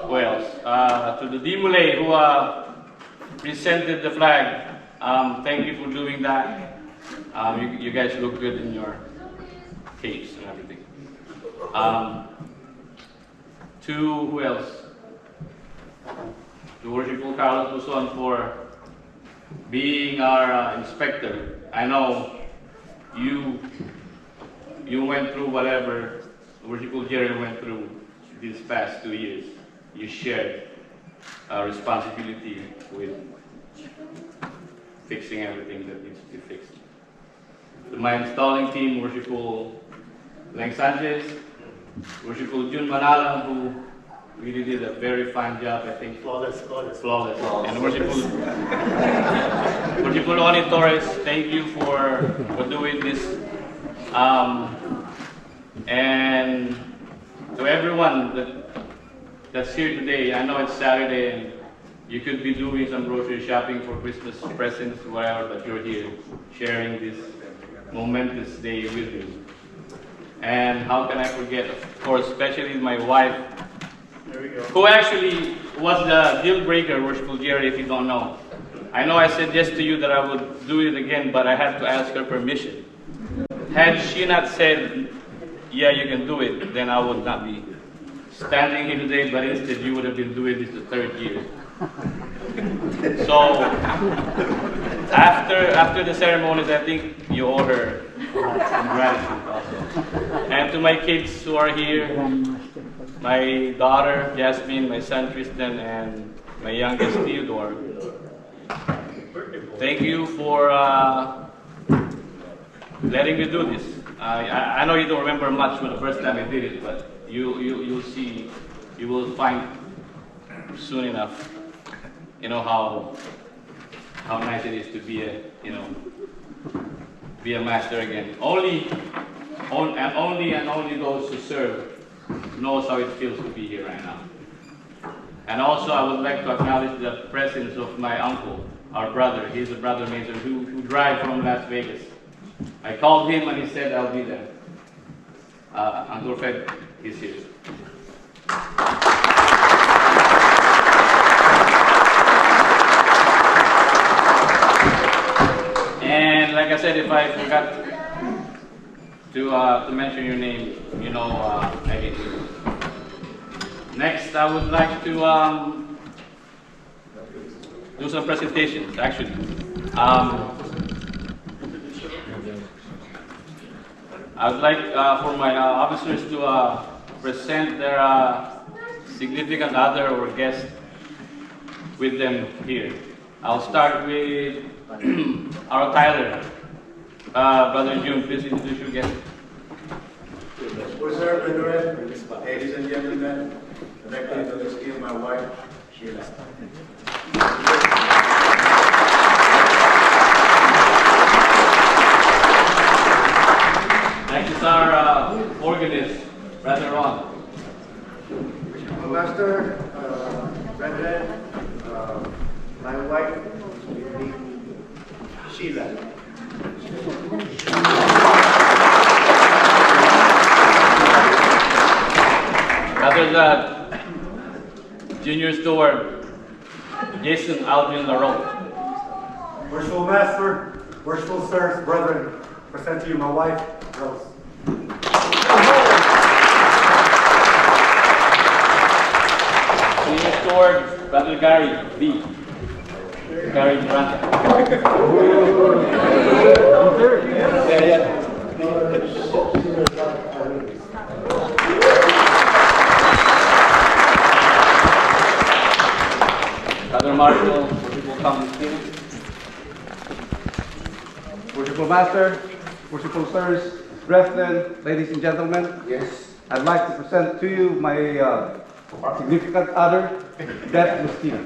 Who else? To the Dimule who presented the flag, thank you for doing that. You guys look good in your capes and everything. To who else? To Worshipful Carlos Luzon for being our inspector. I know you went through whatever Worshipful Jerry went through these past 2 years, you shared responsibility with fixing everything that needs to be fixed. To my installing team, Worshipful Leng Sanchez, Worshipful Jun Manala, who really did a very fine job, I think. Flawless. And Worshipful Oni Torres, thank you for doing this. And to everyone that's here today, I know it's Saturday and you could be doing some grocery shopping for Christmas presents, whatever, but you're here sharing this momentous day with me. And how can I forget, of course, especially my wife, who actually was the deal breaker, Worshipful Jerry, if you don't know. I know I said yes to you that I would do it again, but I had to ask her permission. Had she not said, yeah, you can do it, then I would not be standing here today, but instead you would have been doing this the 3rd year. So, after the ceremonies, I think you owe her some gratitude also. And to my kids who are here, my daughter, Jasmine, my son, Tristan, and my youngest, Theodore. Thank you for letting me do this. I know you don't remember much from the first time I did it, but you'll see, you will find soon enough, you know, how nice it is to be a master again. Only those who serve knows how it feels to be here right now. And also, I would like to acknowledge the presence of my uncle, our brother. He's a brother Mason who drive from Las Vegas. I called him and he said I'll be there. Uncle Fred is here. And like I said, if I forgot to mention your name, you know, I hate you. Next, I would like to do some presentations, actually. I would like for my officers to present their significant other or guest with them here. I'll start with our Tyler. Brother June, please introduce your guest. Well, sir, brethren, ladies and gentlemen, I'd like to introduce to you my wife, Sheila. Next is our organist, Brother Ron. Master, brethren, my wife, Sheila. Brother Junior Steward, Jason Alvin LaRoe. Worshipful Master, worshipful sirs, brethren, present to you my wife, Rose. Senior Steward, Brother Gary B. Gary Durante. Brother Marshall, will come to you. Worshipful Master, worshipful sirs, brethren, ladies and gentlemen. Yes. I'd like to present to you my significant other, Beth Lucina.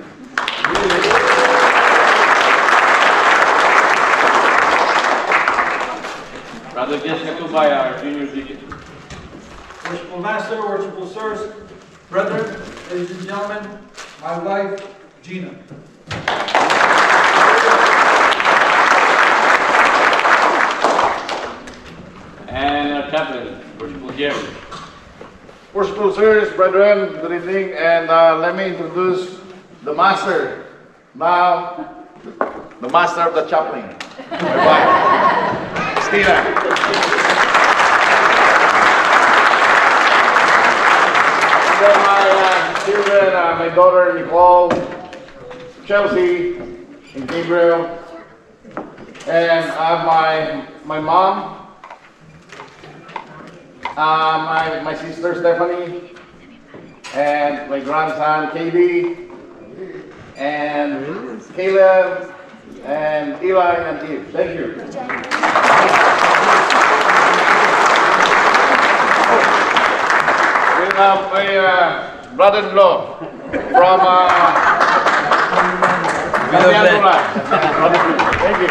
Brother Jessica Tubay, our junior deacon. Worshipful Master, worshipful sirs, brethren, ladies and gentlemen, my wife, Gina. And our chaplain, Worshipful Jerry. Worshipful sirs, brethren, good evening, and let me introduce the master. Now, the master of the chaplain, my wife, Christina. And then my children, my daughter Nicole, Chelsea, and Gabriel, and my mom, my sister Stephanie, and my grandson, KD, and Caleb, and Eli, and Eve. Thank you. We have a brother-in-law from Thank you.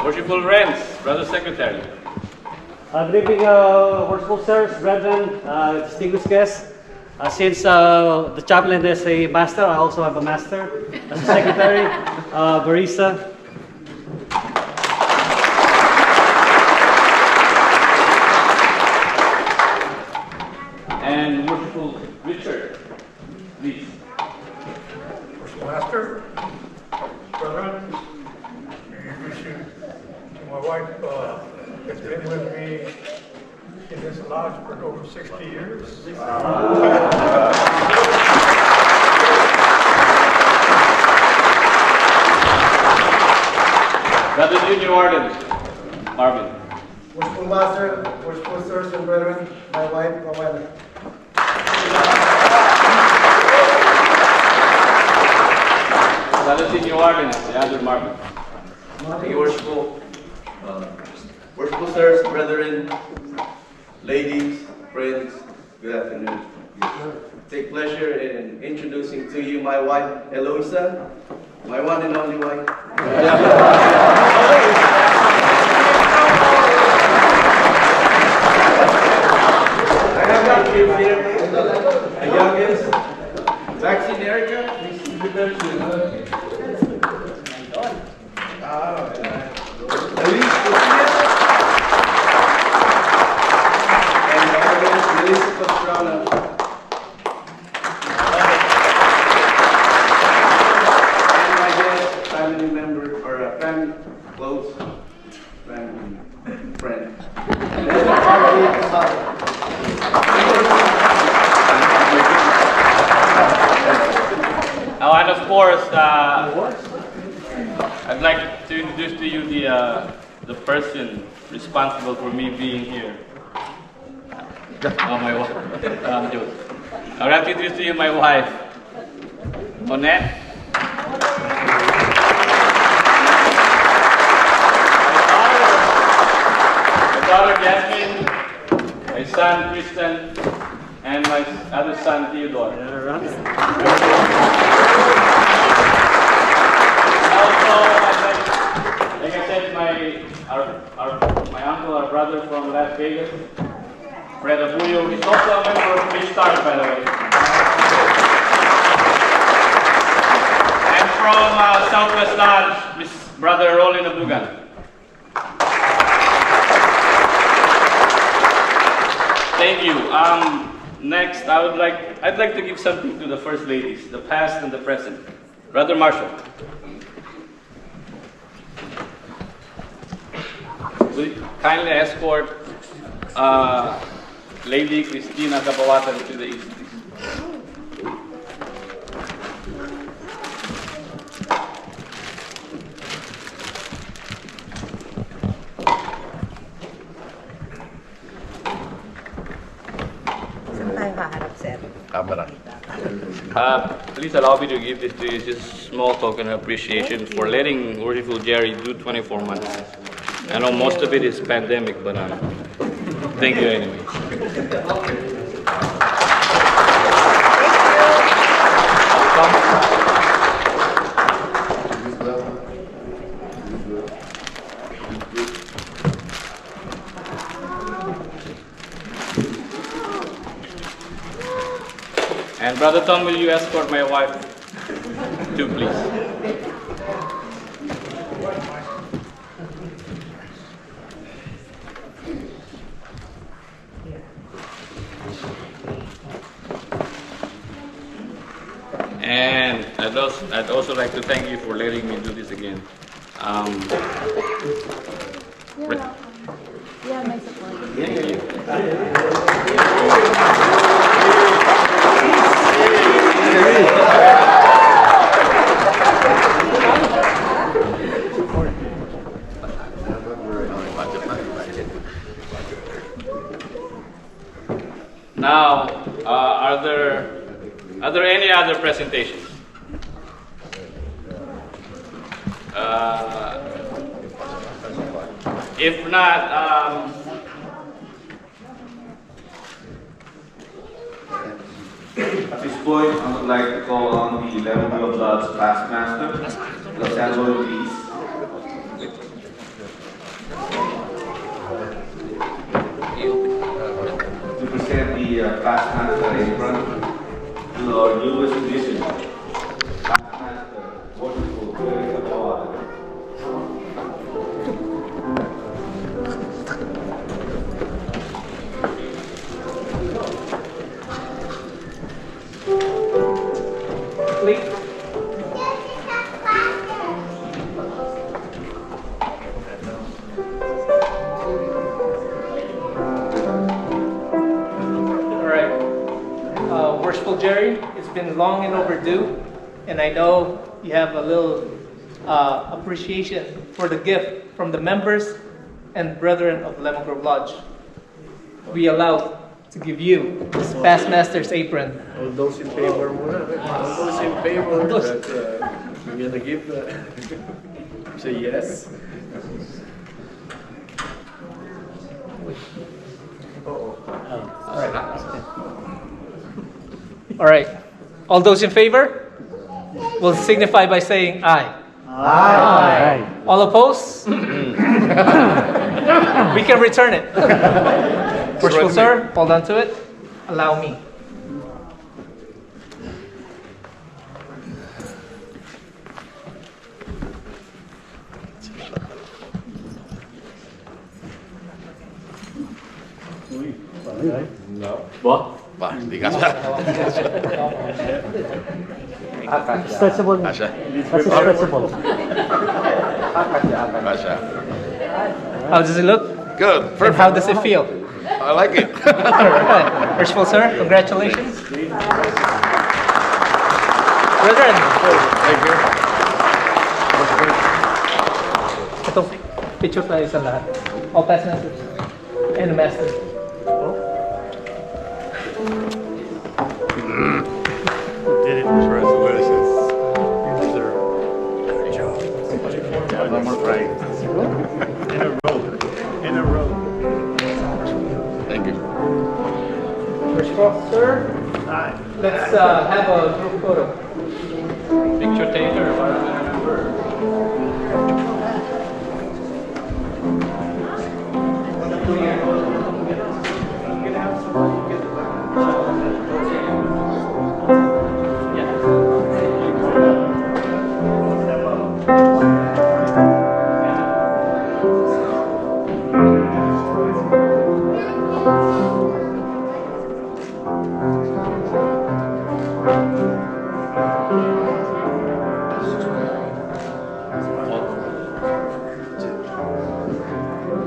Worshipful Friends, Brother Secretary. Good evening, worshipful sirs, brethren, distinguished guests. Since the chaplain is a master, I also have a master as a secretary, barista. And Worshipful Richard, please. Master, brethren, I wish you to my wife, has been with me in this lodge for over 60 years. Brother Junior Marvin. Worshipful Master, worshipful sirs and brethren, my wife, Rowena. Brother Senior Warden, the other Marvin. Thank you, worshipful. Worshipful sirs, brethren, ladies, friends, good afternoon. Take pleasure in introducing to you my wife, Eloisa, my one and only wife. I have my kids here, the youngest, Maxine Erica, please give them to Elise Sophia, and my oldest, Melissa Pastrana. And my guest, family member, or a family, close family friend. And then Oh, and of course, I'd like to introduce to you the person responsible for me being here. Oh, my wife. I'm joking. I'd like to introduce to you my wife, Monette. My daughter Jasmine, my son Kristen, and my other son Theodore. Also, like I said, my uncle, our brother from Las Vegas, Fred Abuyo, he's also a member of Fish Stars, by the way. And from Southwest Lodge, Miss Brother Rolly Nabugan. Thank you. Next, I'd like to give something to the first ladies, the past and the present. Brother Marshall. Will you kindly escort Lady Christina Capawatan to the east, please? Saan tayo haharap, sir? Camera. Please allow me to give this to you, just a small token of appreciation for letting Worshipful Jerry do 24 months. I know most of it is pandemic, but thank you anyway. And Brother Tom, will you escort my wife too, please? And I'd also like to thank you for letting me do this again. You're welcome. You have my support. Thank you. Now, are there any other presentations? If not, at this point, I would like to call on the Lemon Grove Lodge past master, LodgeNo, please. To present the past master apron to our newest addition, past master, worshipful cleric of the water. Worshipful Jerry, it's been long and overdue, and I know you have a little appreciation for the gift from the members and brethren of Lemon Grove Lodge. We allowed to give you this past master's apron. All those in favor, all those in favor that we're gonna give, say yes. All right. All those in favor will signify by saying aye. Aye. All opposed? We can return it. Worshipful sir, hold on to it. Allow me. No. What? Stretchable. That's stretchable. How does it look? Good. And Perfect. how does it feel? I like it. All right. Worshipful sir, congratulations. Brethren, Thank you. ito, picture tayo sa lahat. All past masters and the master. Did it for us, delicious. Good job. One more right. In a row. In a row. Thank you. Worshipful sir, let's have a group photo. Picture taker, what do I remember?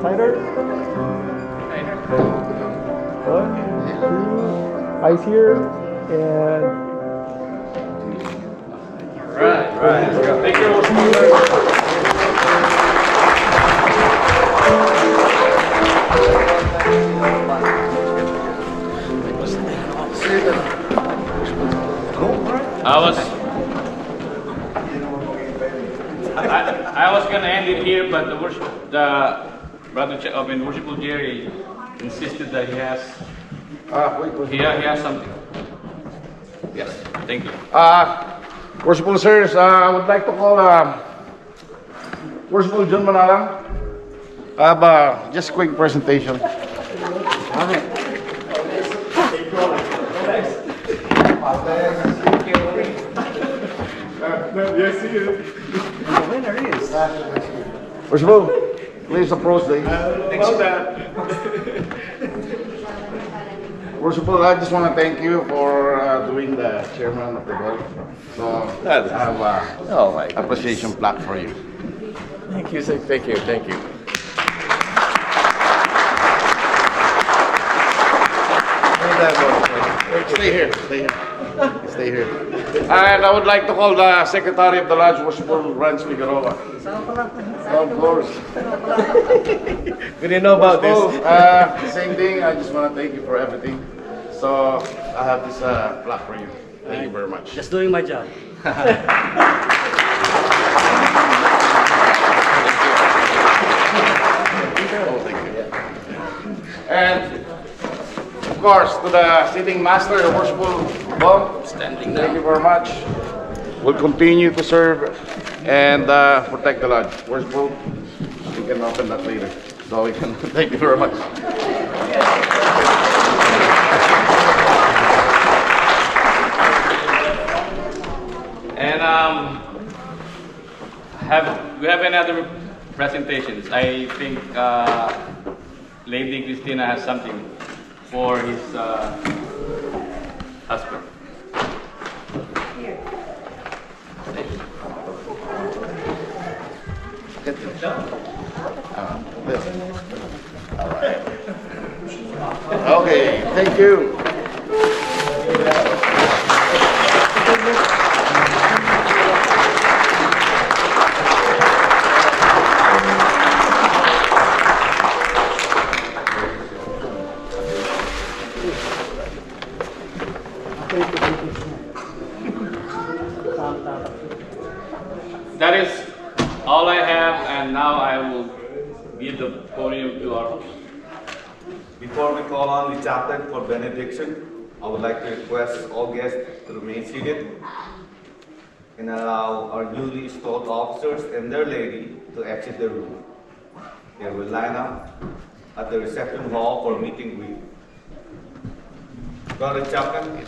Tighter. One, two, eyes here, and Right. Let's go. Thank you, worshipful sir. I was gonna end it here, but the worshipful Jerry insisted that he has something. Yes, thank you. Worshipful sirs, I would like to call Worshipful John Manalang. I have just a quick presentation. yes, he is. The winner is. Worshipful, please approach the. Worshipful, I just want to thank you for doing the chairman of the board. So I have a appreciation plaque for you. Thank you, sir. Thank you. Thank you. Stay here. Stay here. Stay here. And I would like to call the secretary of the lodge, Worshipful Ranch Figueroa. Of course. We didn't know about this. Same thing. I just want to thank you for everything. So I have this plaque for you. Thank you very much. Just doing my job. Oh, thank you. And of course, to the sitting master, the worshipful Bob, standing. Thank you very much. We'll continue to serve and protect the lodge. Worshipful, we can open that later. So we can. Thank you very much. And we have any other presentations? I think Lady Christina has something for his husband. Here. This. All right. Okay, thank you. That is all I have, and now I will give the podium to our host. Before we call on the chaplain for benediction, I would like to request all guests to remain seated and allow our newly installed officers and their lady to exit the room. They will line up at the reception hall for meet and greet. Brother Chaplain.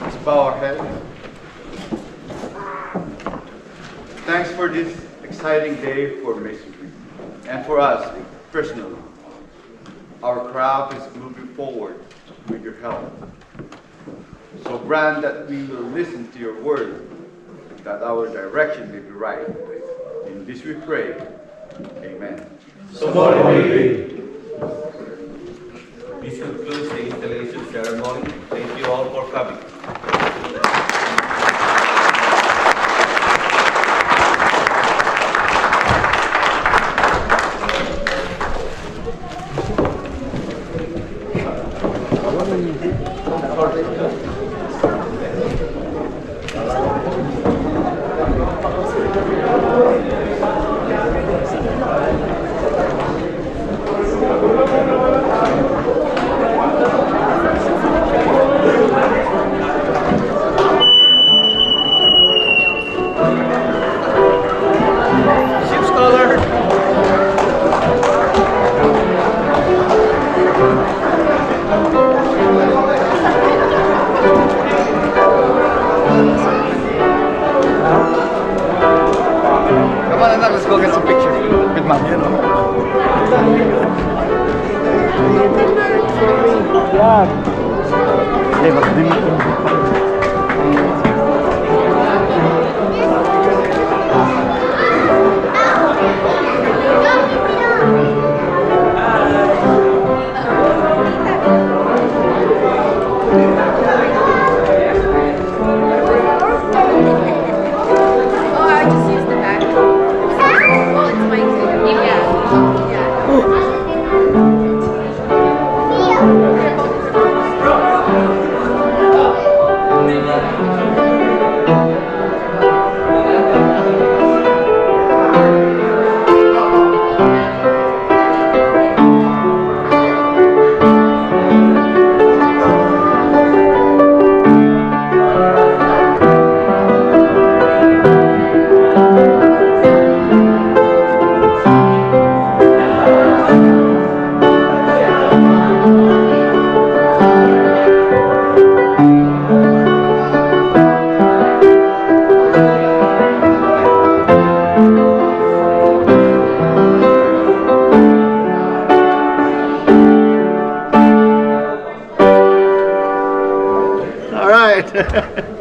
Let's bow our head. Thanks for this exciting day for Masonry and for us personally. Our craft is moving forward with your help. So grant that we will listen to your word, that our direction may be right. In this we pray. Amen. So Lord, this concludes the installation ceremony. Thank you all for coming. Let's go get some pictures with Mom. Yeah. Hey, All right.